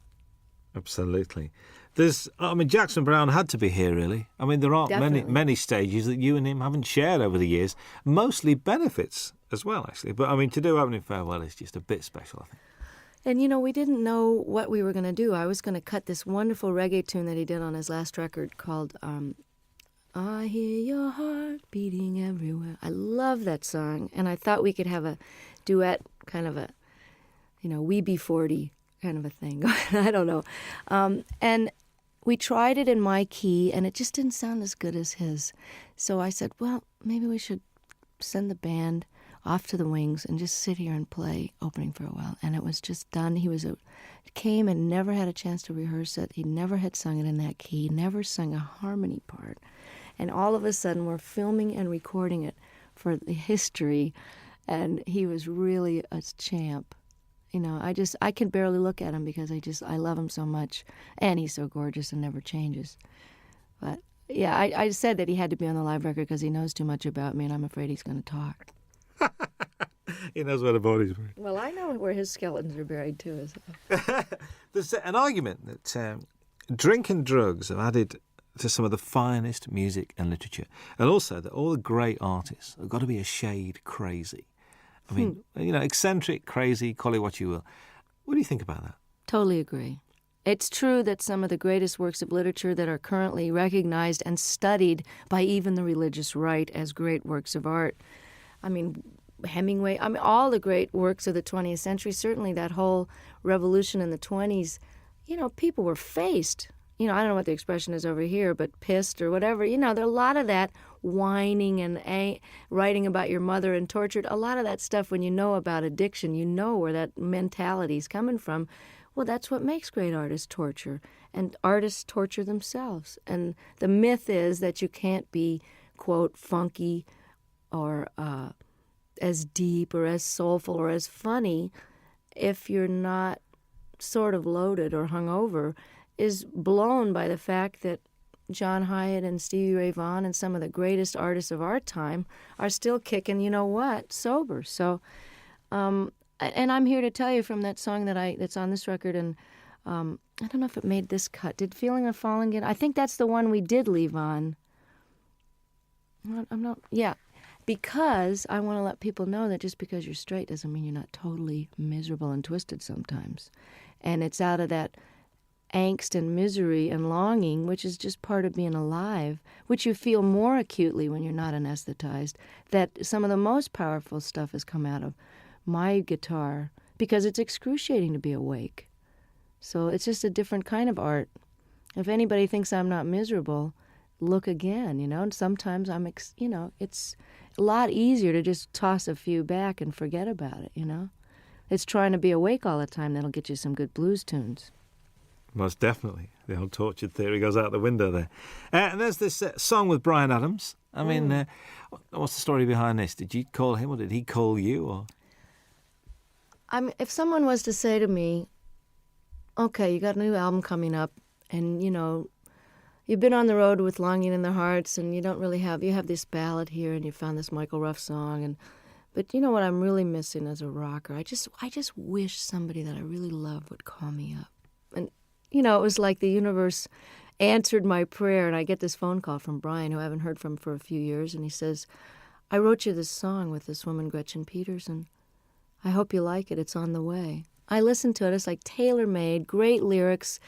Absolutely. Jackson Browne had to be here, really. I mean, there aren't many stages that you and him haven't shared over the years, mostly benefits as well, actually. But, to do Opening Farewell is just a bit special, I think. And, we didn't know what we were going to do. I was going to cut this wonderful reggae tune that he did on his last record called I Hear Your Heart Beating Everywhere. I love that song, and I thought we could have a duet, kind of a, We Be 40 kind of a thing. I don't know. And we tried it in my key, and it just didn't sound as good as his. So I said, well, maybe we should send the band off to the wings and just sit here and play Opening Farewell. And it was just done. He came and never had a chance to rehearse it. He never had sung it in that key, never sung a harmony part. And all of a sudden, we're filming and recording it for the history, and he was really a champ. I can barely look at him because I love him so much, and he's so gorgeous and never changes. But yeah, I said that he had to be on the live record because he knows too much about me, and I'm afraid he's going to talk. He knows where the body's buried. Well, I know where his skeletons are buried too. There's an argument that drink and drugs have added to some of the finest music and literature, and also that all the great artists have got to be a shade crazy. Eccentric, crazy, call it what you will. What do you think about that? Totally agree. It's true that some of the greatest works of literature that are currently recognized and studied by even the religious right as great works of art. Hemingway, all the great works of the 20th century, certainly that whole revolution in the 20s, people were faced. I don't know what the expression is over here, but pissed or whatever. There are a lot of that whining and writing about your mother and tortured. A lot of that stuff, when you know about addiction, you know where that mentality is coming from. Well, that's what makes great artists torture. And artists torture themselves. And the myth is that you can't be, quote, funky or as deep or as soulful or as funny if you're not sort of loaded or hungover, is blown by the fact that John Hyatt and Stevie Ray Vaughan and some of the greatest artists of our time are still kicking, sober. So, and I'm here to tell you from that song that's on this record, and I don't know if it made this cut. Did Feeling of Falling get? I think that's the one we did leave on. I'm not. Yeah, because I want to let people know that just because you're straight doesn't mean you're not totally miserable and twisted sometimes, and it's out of that angst and misery and longing, which is just part of being alive, which you feel more acutely when you're not anesthetized, that some of the most powerful stuff has come out of my guitar, because it's excruciating to be awake. So it's just a different kind of art. If anybody thinks I'm not miserable, look again, and sometimes it's a lot easier to just toss a few back and forget about it, It's trying to be awake all the time that'll get you some good blues tunes. Most definitely. The old tortured theory goes out the window there. And there's this song with Bryan Adams. What's the story behind this? Did you call him or did he call you? Or if someone was to say to me, okay, you got a new album coming up, and, you've been on the road with Longing in Their Hearts, and you have this ballad here, and you found this Michael Ruff song, but you know what I'm really missing as a rocker? I just wish somebody that I really love would call me up. And it was like the universe answered my prayer, and I get this phone call from Brian, who I haven't heard from for a few years, and he says, I wrote you this song with this woman, Gretchen Peterson. I hope you like it. It's on the way. I listened to it. It's like tailor-made, great lyrics,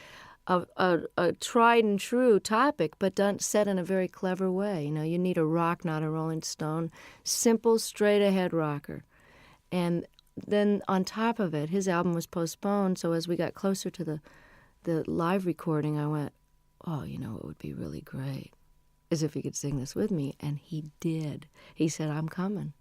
a tried and true topic, but set in a very clever way. You need a rock, not a Rolling Stone. Simple, straight-ahead rocker. And then on top of it, his album was postponed, so as we got closer to the live recording, I went, oh, it would be really great, as if he could sing this with me. And he did. He said, I'm coming.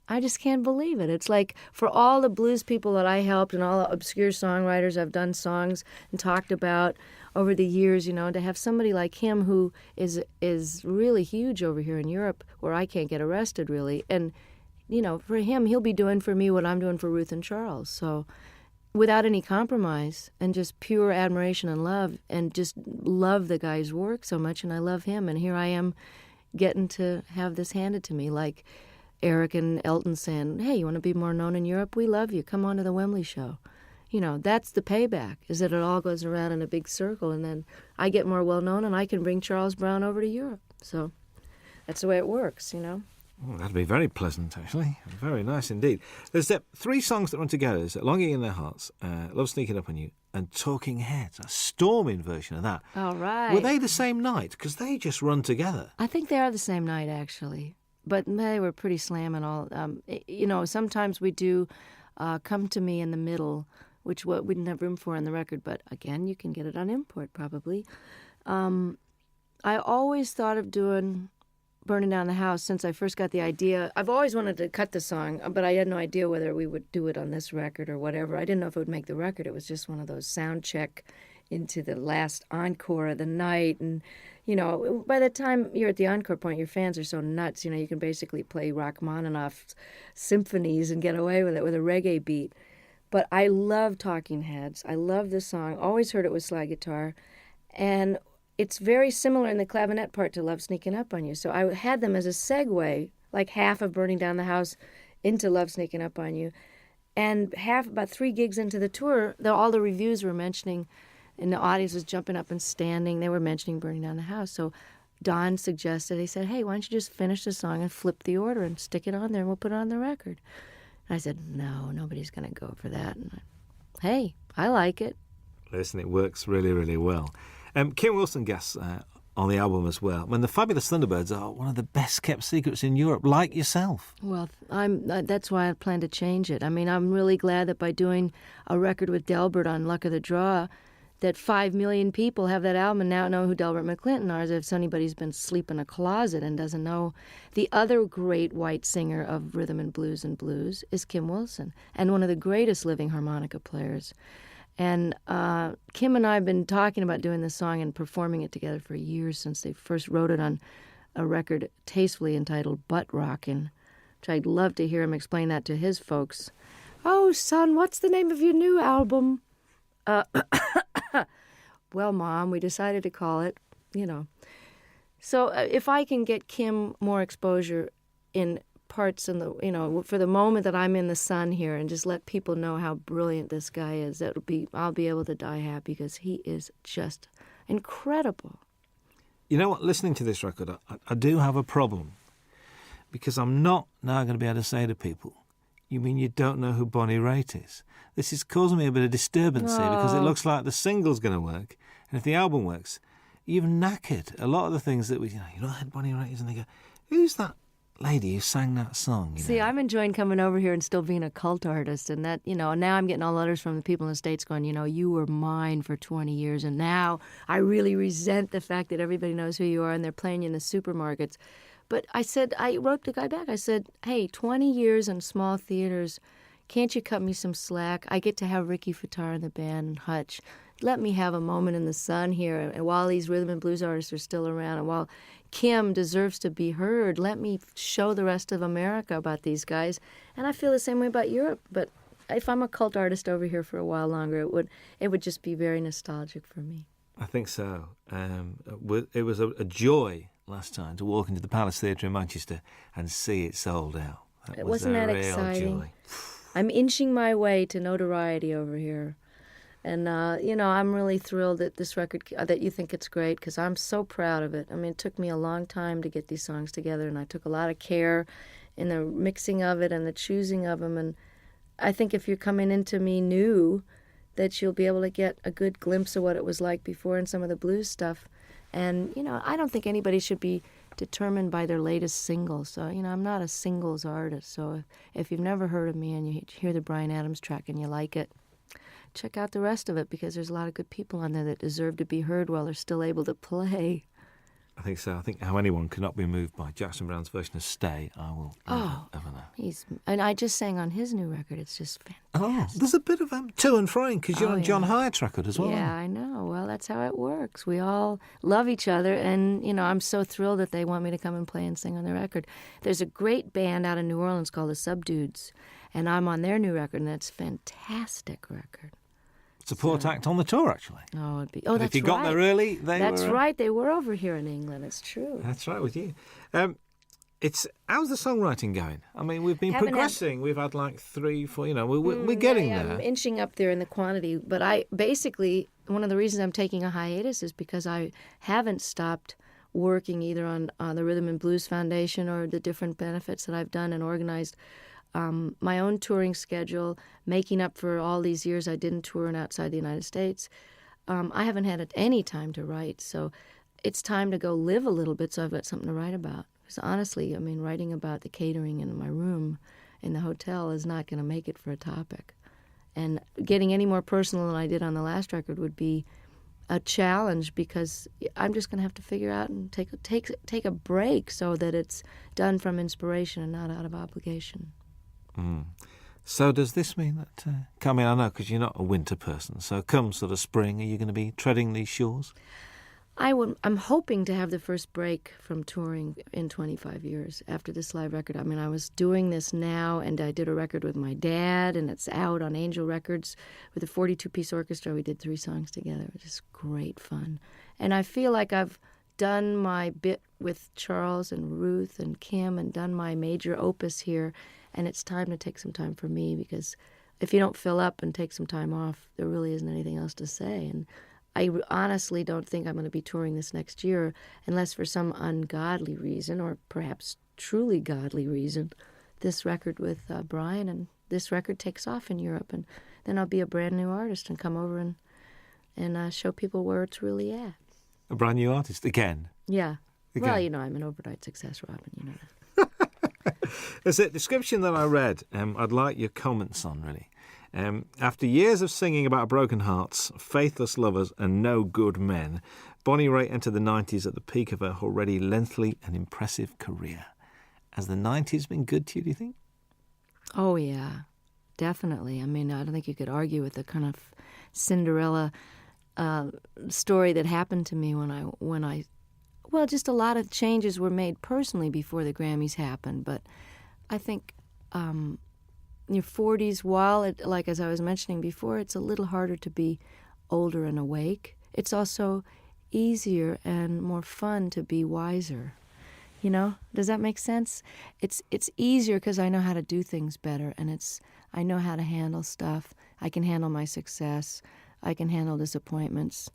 I just can't believe it. It's like, for all the blues people that I helped and all the obscure songwriters I've done songs and talked about over the years, to have somebody like him who is really huge over here in Europe, where I can't get arrested, really. And, for him, he'll be doing for me what I'm doing for Ruth and Charles. So without any compromise, and just pure admiration and love, and just love the guy's work so much, and I love him. And here I am getting to have this handed to me, like Eric and Elton saying, hey, you want to be more known in Europe? We love you. Come on to the Wembley show. that's the payback, is that it all goes around in a big circle, and then I get more well-known, and I can bring Charles Brown over to Europe. So that's the way it works, Oh, that'd be very pleasant, actually. Very nice indeed. There's 3 songs that run together. There's Longing in Their Hearts, Love Sneaking Up on You, and Talking Heads, a storming version of that. All right. Were they the same night? Because they just run together. I think they are the same night, actually. But they were pretty slamming all. Sometimes we do Come to Me in the Middle, which we didn't have room for on the record. But again, you can get it on import, probably. I always thought of doing Burning Down the House since I first got the idea. I've always wanted to cut the song, but I had no idea whether we would do it on this record or whatever. I didn't know if it would make the record. It was just one of those sound check into the last encore of the night. And, by the time you're at the encore point, your fans are so nuts. You can basically play Rachmaninoff's symphonies and get away with it with a reggae beat. But I love Talking Heads. I love this song. Always heard it with slide guitar. And it's very similar in the clavinet part to Love Sneaking Up on You. So I had them as a segue, like half of Burning Down the House into Love Sneaking Up on You. And about 3 gigs into the tour, all the reviews were mentioning, and the audience was jumping up and standing. They were mentioning Burning Down the House. So Don suggested, he said, hey, why don't you just finish the song and flip the order and stick it on there and we'll put it on the record. And I said, no, nobody's going to go for that. And hey, I like it. Listen, it works really, really well. Kim Wilson guests on the album as well. When the Fabulous Thunderbirds are one of the best kept secrets in Europe, like yourself. Well, that's why I plan to change it. I mean, I'm really glad that by doing a record with Delbert on Luck of the Draw, that 5 million people have that album and now know who Delbert McClinton are, as if anybody's been asleep in a closet and doesn't know. The other great white singer of rhythm and blues is Kim Wilson, and one of the greatest living harmonica players. And Kim and I have been talking about doing this song and performing it together for years, since they first wrote it on a record tastefully entitled Butt Rockin', which I'd love to hear him explain that to his folks. Oh, son, what's the name of your new album? Well, Mom, we decided to call it, So if I can get Kim more exposure in parts in the, for the moment that I'm in the sun here, and just let people know how brilliant this guy is, I'll be able to die happy, because he is just incredible. You know what? Listening to this record, I do have a problem, because I'm not now going to be able to say to people, you mean you don't know who Bonnie Raitt is? This is causing me a bit of disturbance here, because it looks like the single's going to work, and if the album works, you've knackered a lot of the things that you know who Bonnie Raitt is, and they go, who's that lady who sang that song? See, I'm enjoying coming over here and still being a cult artist, and that, now I'm getting all letters from the people in the States going, you were mine for 20 years, and now I really resent the fact that everybody knows who you are, and they're playing you in the supermarkets. But I wrote the guy back, I said, hey, 20 years in small theaters, can't you cut me some slack? I get to have Ricky Fataar in the band and Hutch. Let me have a moment in the sun here, and while these rhythm and blues artists are still around, and while Kim deserves to be heard, let me show the rest of America about these guys. And I feel the same way about Europe, but if I'm a cult artist over here for a while longer, it would just be very nostalgic for me. I think so. It was a joy last time to walk into the Palace Theatre in Manchester and see it sold out. Wasn't that exciting? Joy. I'm inching my way to notoriety over here. And, I'm really thrilled that this record, that you think it's great, because I'm so proud of it. I mean, it took me a long time to get these songs together, and I took a lot of care in the mixing of it and the choosing of them. And I think if you're coming into me new, that you'll be able to get a good glimpse of what it was like before and some of the blues stuff. And, I don't think anybody should be determined by their latest single. So, I'm not a singles artist. So if you've never heard of me and you hear the Bryan Adams track and you like it, check out the rest of it, because there's a lot of good people on there that deserve to be heard while they're still able to play. I think so. I think how anyone cannot be moved by Jackson Browne's version of Stay, I will never know. And I just sang on his new record. It's just fantastic. Oh, there's a bit of to and froing, because you're on John Hyatt's record as well. Yeah, I know. Well, that's how it works. We all love each other, and, I'm so thrilled that they want me to come and play and sing on their record. There's a great band out in New Orleans called the Subdudes, and I'm on their new record, and that's a fantastic record. Support act on the tour, actually. Oh, it'd be. And That's if you got there early, they That's were. right. They were over here in England. It's true. That's right with you. How's the songwriting going? I mean, we've been Haven't had- progressing. We've had like 3, 4. You know, we're getting there. I'm inching up there in the quantity. But I basically, one of the reasons I'm taking a hiatus is because I haven't stopped working either on the Rhythm and Blues Foundation or the different benefits that I've done and organized my own touring schedule, making up for all these years I didn't tour outside the United States. I haven't had any time to write, so it's time to go live a little bit so I've got something to write about. Because honestly, I mean, writing about the catering in my room in the hotel is not going to make it for a topic. And getting any more personal than I did on the last record would be a challenge because I'm just going to have to figure out and take a break so that it's done from inspiration and not out of obligation. Mm. So does this mean that, I mean, I know because you're not a winter person, so come sort of spring, are you going to be treading these shores? I'm hoping to have the first break from touring in 25 years after this live record. I mean, I was doing this now, and I did a record with my dad, and it's out on Angel Records with a 42-piece orchestra. We did 3 songs together. It was just great fun. And I feel like I've done my bit with Charles and Ruth and Kim and done my major opus here, and it's time to take some time for me because if you don't fill up and take some time off, there really isn't anything else to say. And I honestly don't think I'm going to be touring this next year unless for some ungodly reason or perhaps truly godly reason this record with Brian and this record takes off in Europe, and then I'll be a brand new artist and come over and show people where it's really at. A brand new artist again? Yeah. Again. Well, you know, I'm an overnight success, Robin, you know that. There's a description that I read I'd like your comments on, really. After years of singing about broken hearts, faithless lovers and no good men, Bonnie Raitt entered the 90s at the peak of her already lengthy and impressive career. Has the 90s been good to you, do you think? Oh, yeah, definitely. I mean, I don't think you could argue with the kind of Cinderella story that happened to me when I well, just a lot of changes were made personally before the Grammys happened, but I think in your 40s, while, like as I was mentioning before, it's a little harder to be older and awake, it's also easier and more fun to be wiser. You know, does that make sense? It's easier because I know how to do things better, and I know how to handle stuff. I can handle my success. I can handle disappointments.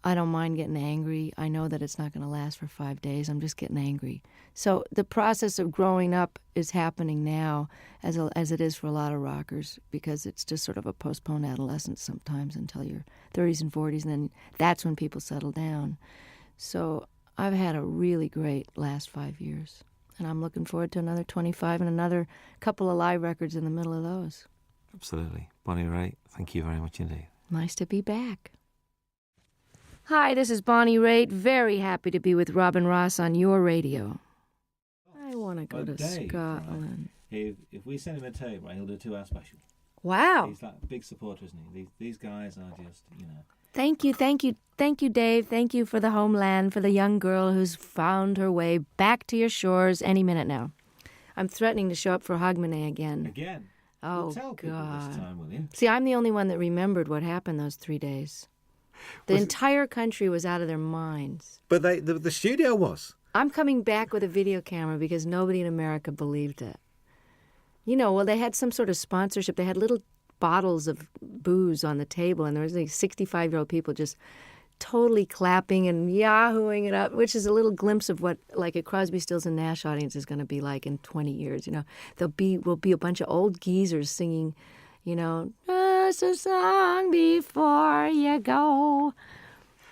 I don't mind getting angry. I know that it's not going to last for 5 days. I'm just getting angry. So the process of growing up is happening now as it is for a lot of rockers because it's just sort of a postponed adolescence sometimes until your 30s and 40s, and then that's when people settle down. So I've had a really great last 5 years, and I'm looking forward to another 25 and another couple of live records in the middle of those. Absolutely. Bonnie Raitt, thank you very much indeed. Nice to be back. Hi, this is Bonnie Raitt. Very happy to be with Robin Ross on your radio. I want to go to Dave, Scotland. If we send him a tape, right, he'll do a 2-hour special. Wow. He's like a big supporter, isn't he? These guys are just, you know. Thank you, Dave. Thank you for the homeland, for the young girl who's found her way back to your shores any minute now. I'm threatening to show up for Hogmanay again. Again? Oh, Well, tell people God. this time, will you? See, I'm the only one that remembered what happened those 3 days. The entire country was out of their minds. But the studio was. I'm coming back with a video camera because nobody in America believed it. You know, well, they had some sort of sponsorship. They had little bottles of booze on the table, and there was like 65-year-old people just totally clapping and yahooing it up, which is a little glimpse of what, like, a Crosby, Stills and Nash audience is going to be like in 20 years. You know, will be a bunch of old geezers singing, you know, just a song before you go.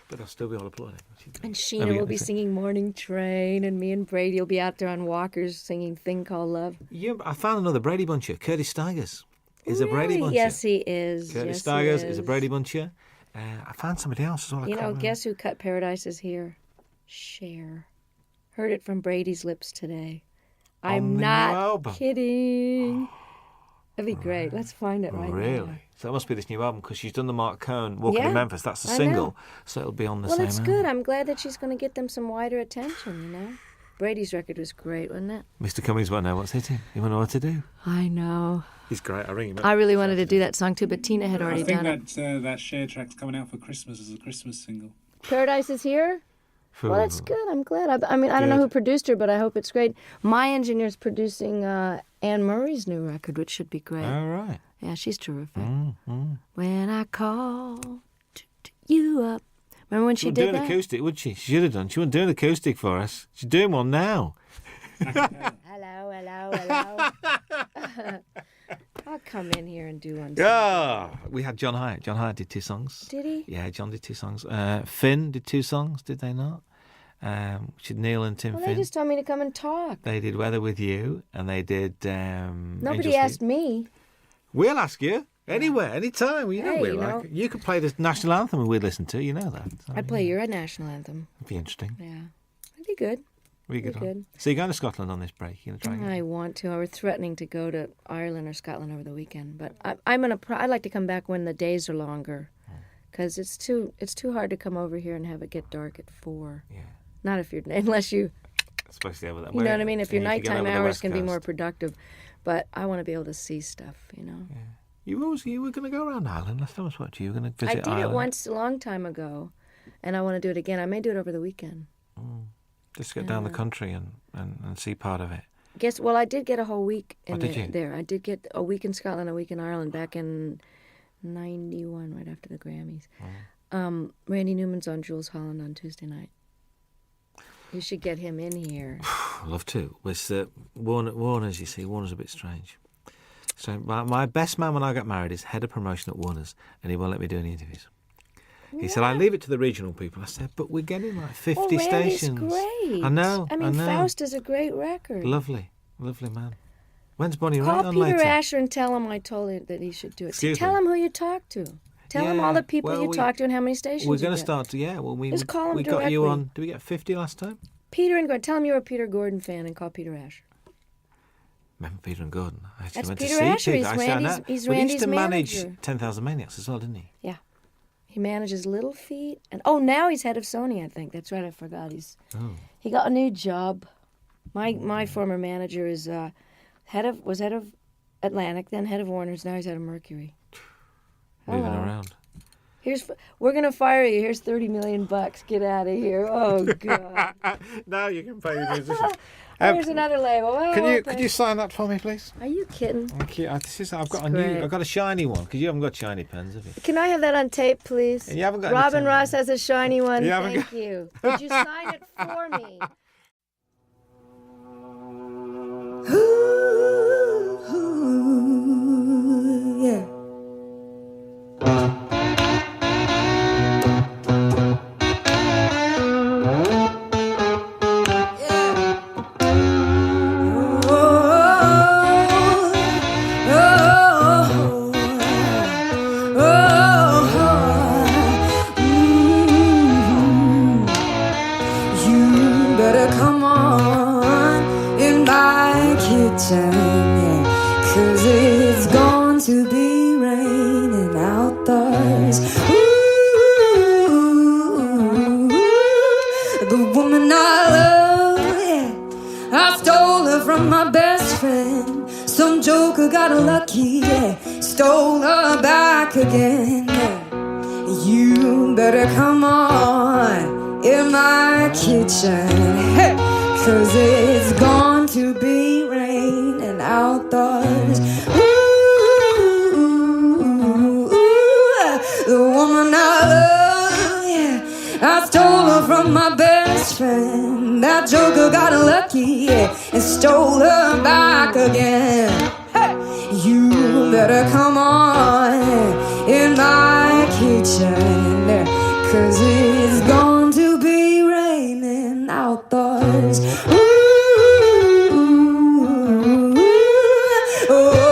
But they'll still be all applauding. And Sheena will be singing Morning Train, and me and Brady will be out there on walkers singing Thing Called Love. Yeah, I found another Brady Buncher. Curtis Stigers is a Brady Buncher. Yes, he is. Curtis Stigers is a Brady Buncher. I found somebody else as well. You know, guess who cut Paradise is Here? Cher. Heard it from Brady's lips today. I'm not kidding. That'd be great. Let's find it right now. Really? So that must be this new album because she's done the Mark Cohn Walking in Memphis. That's the single. So it'll be on the same Well, it's album. good. I'm glad that she's going to get them some wider attention, you know? Brady's record was great, wasn't it? Mr. Cummings won't know what's hitting. He won't know what to do. I know. He's great. I ring him up. I really wanted to do that song too, but Tina had already done it. I think that Cher track's coming out for Christmas as a Christmas single. Paradise is Here? Well, that's good. I'm glad. I mean, I don't know Good. who produced her, but I hope it's great. My engineer's producing Anne Murray's new record, which should be great. All right. Yeah, she's terrific. Mm. When I call you up. Remember when she Wouldn't did do an that? acoustic, would she? She should have done. She wouldn't do an acoustic for us. She's doing one now. Hello. I'll come in here and do one. Yeah. We had John Hyatt. John Hyatt did 2 songs. Did he? Yeah, John did 2 songs. Finn did 2 songs, did they not? Which is Neil and Tim Well, Finn. they just told me to come and talk. They did Weather With You, and they did Nobody Angel asked Street. me. We'll ask you. Anywhere, anytime. Well, you know Hey, we're you like. know. You could play the national anthem and we'd listen to. You know that. So, I'd play your national anthem. It'd be interesting. Yeah. It'd be good. Really good. Be good. So you're going to Scotland on this break? You're going to try and I want to. I was threatening to go to Ireland or Scotland over the weekend, but I'd like to come back when the days are longer, because it's too hard to come over here and have it get dark at 4. Yeah. Not if you're unless you Especially over that you way. know what I mean. If your Yeah, you could get nighttime over the hours West can be more Coast. productive, but I want to be able to see stuff. You know. Yeah. You were going to go around Ireland. Last time I spoke to you, you were going to I visit did Ireland. it once a long time ago, and I want to do it again. I may do it over the weekend. Just get down the country and see part of it. Well, I did get a whole week in did you? there. I did get a week in Scotland, a week in Ireland back in '91, right after the Grammys. Randy Newman's on Jules Holland on Tuesday night. You should get him in here. I'd love to. With Warner's, you see, Warner's a bit strange. So my best man when I got married is head of promotion at Warner's, and he won't let me do any interviews. He said, I leave it to the regional people. I said, but we're getting like 50 Randy's stations. great. I know. I mean, Faust is a great record. Lovely man. When's Bonnie Raitt Call on Peter later? Asher and tell him I told him that he should do it. Excuse Tell me? him who you talked to. Tell him all the people you talked to and how many stations We're you going to get. start to, we Just call him we got you directly. on, did we get 50 last time? Peter and Gordon. Tell him you're a Peter Gordon fan and call Peter Asher. Remember Peter and Gordon? I actually That's went Peter to see Asher. Peter. He's I said, I know. Randy's- he's But he used to Randy's manage manager. 10,000 Maniacs as well, didn't he? Yeah. He manages Little Feat. And now he's head of Sony, I think. That's right, I forgot. He got a new job. My former manager is was head of Atlantic, then head of Warner's, now he's head of Mercury. Moving Hello. around. We're gonna fire you. Here's $30 million. Get out of here. Oh God. Now you can pay the musician. Here's another label. Oh, Could you sign that for me, please? Are you kidding? Thank you. I've got great. I've got a shiny one because you haven't got shiny pens, have you? Can I have that on tape, please? You haven't got Robin any Ross has a shiny one. You haven't Thank you. Could you sign it for me? Yeah. You better come on in my kitchen, yeah, 'cause it's going to be raining outdoors. Ooh, the woman I love, yeah, I stole her from my best friend. Some joker got lucky, yeah, stole her back again. Yeah. You better come on in my kitchen, hey, 'cause it's going to be raining outdoors. Ooh, the woman I love, yeah, I stole her from my best friend. That joker got lucky, yeah, and stole her back again. Hey, you better come on in my kitchen, 'cause it's going to be raining outdoors. Ooh, oh,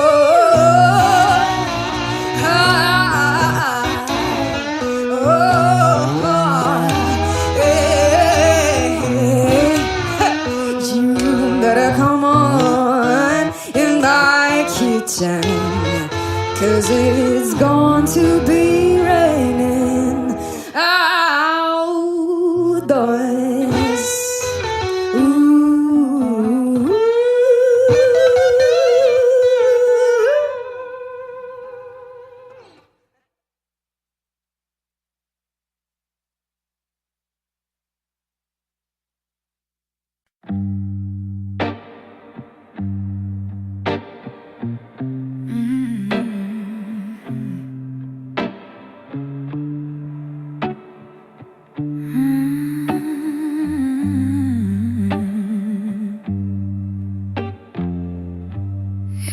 you better come on in my kitchen, 'cause it's going to be raining outdoors. Ooh.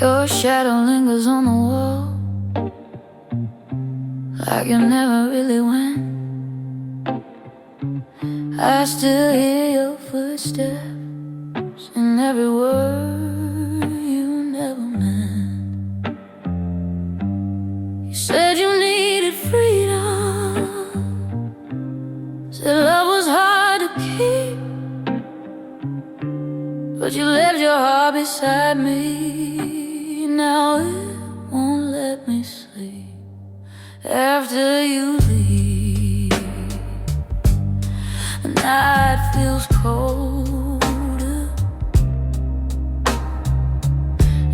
Your shadow lingers on the wall, like you never really went. I still hear your footsteps in every word you never meant. You said you needed freedom, said love was hard to keep, but you left your heart beside me. Now it won't let me sleep after you leave. The night feels colder,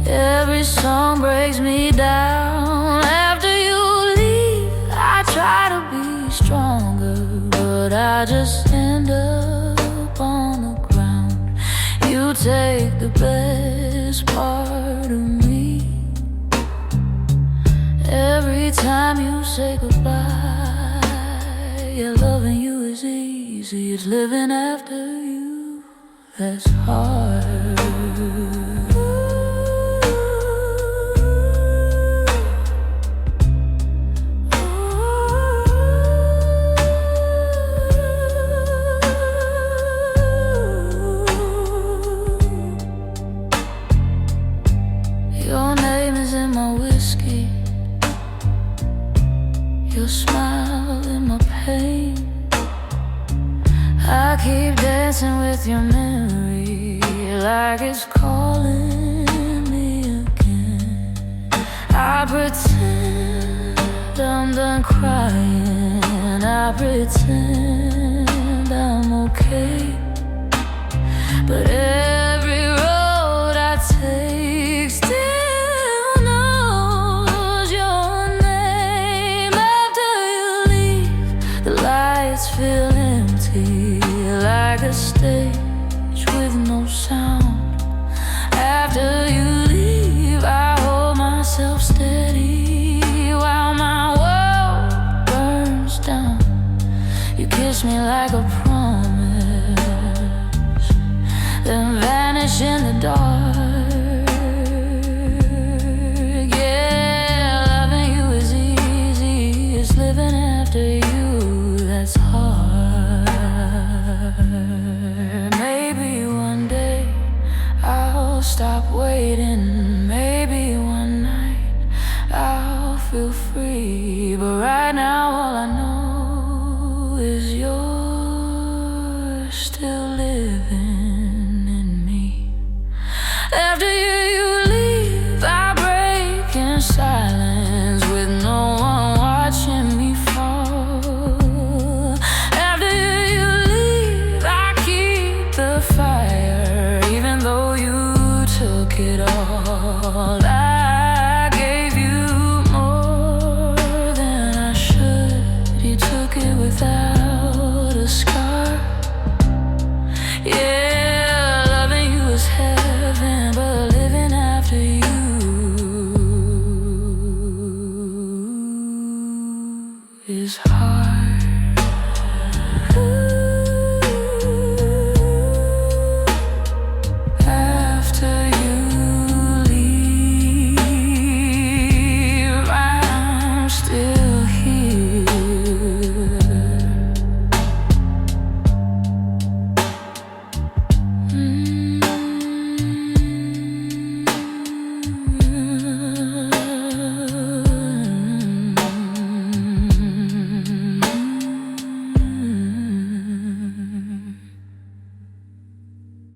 every song breaks me down. After you leave, I try to be stronger, but I just end up on the ground. You take the best part of me. Every time you say goodbye, yeah, loving you is easy. It's living after you that's hard. Your name is in my whiskey, your smile in my pain. I keep dancing with your memory, like it's calling me again. I pretend I'm done crying, I pretend I'm okay, but every road I take still knows your name. After you leave, the lights feel empty, like a stage with no sound. After you leave, I hold myself steady while my world burns down. You kiss me like a promise, then vanish in the dark.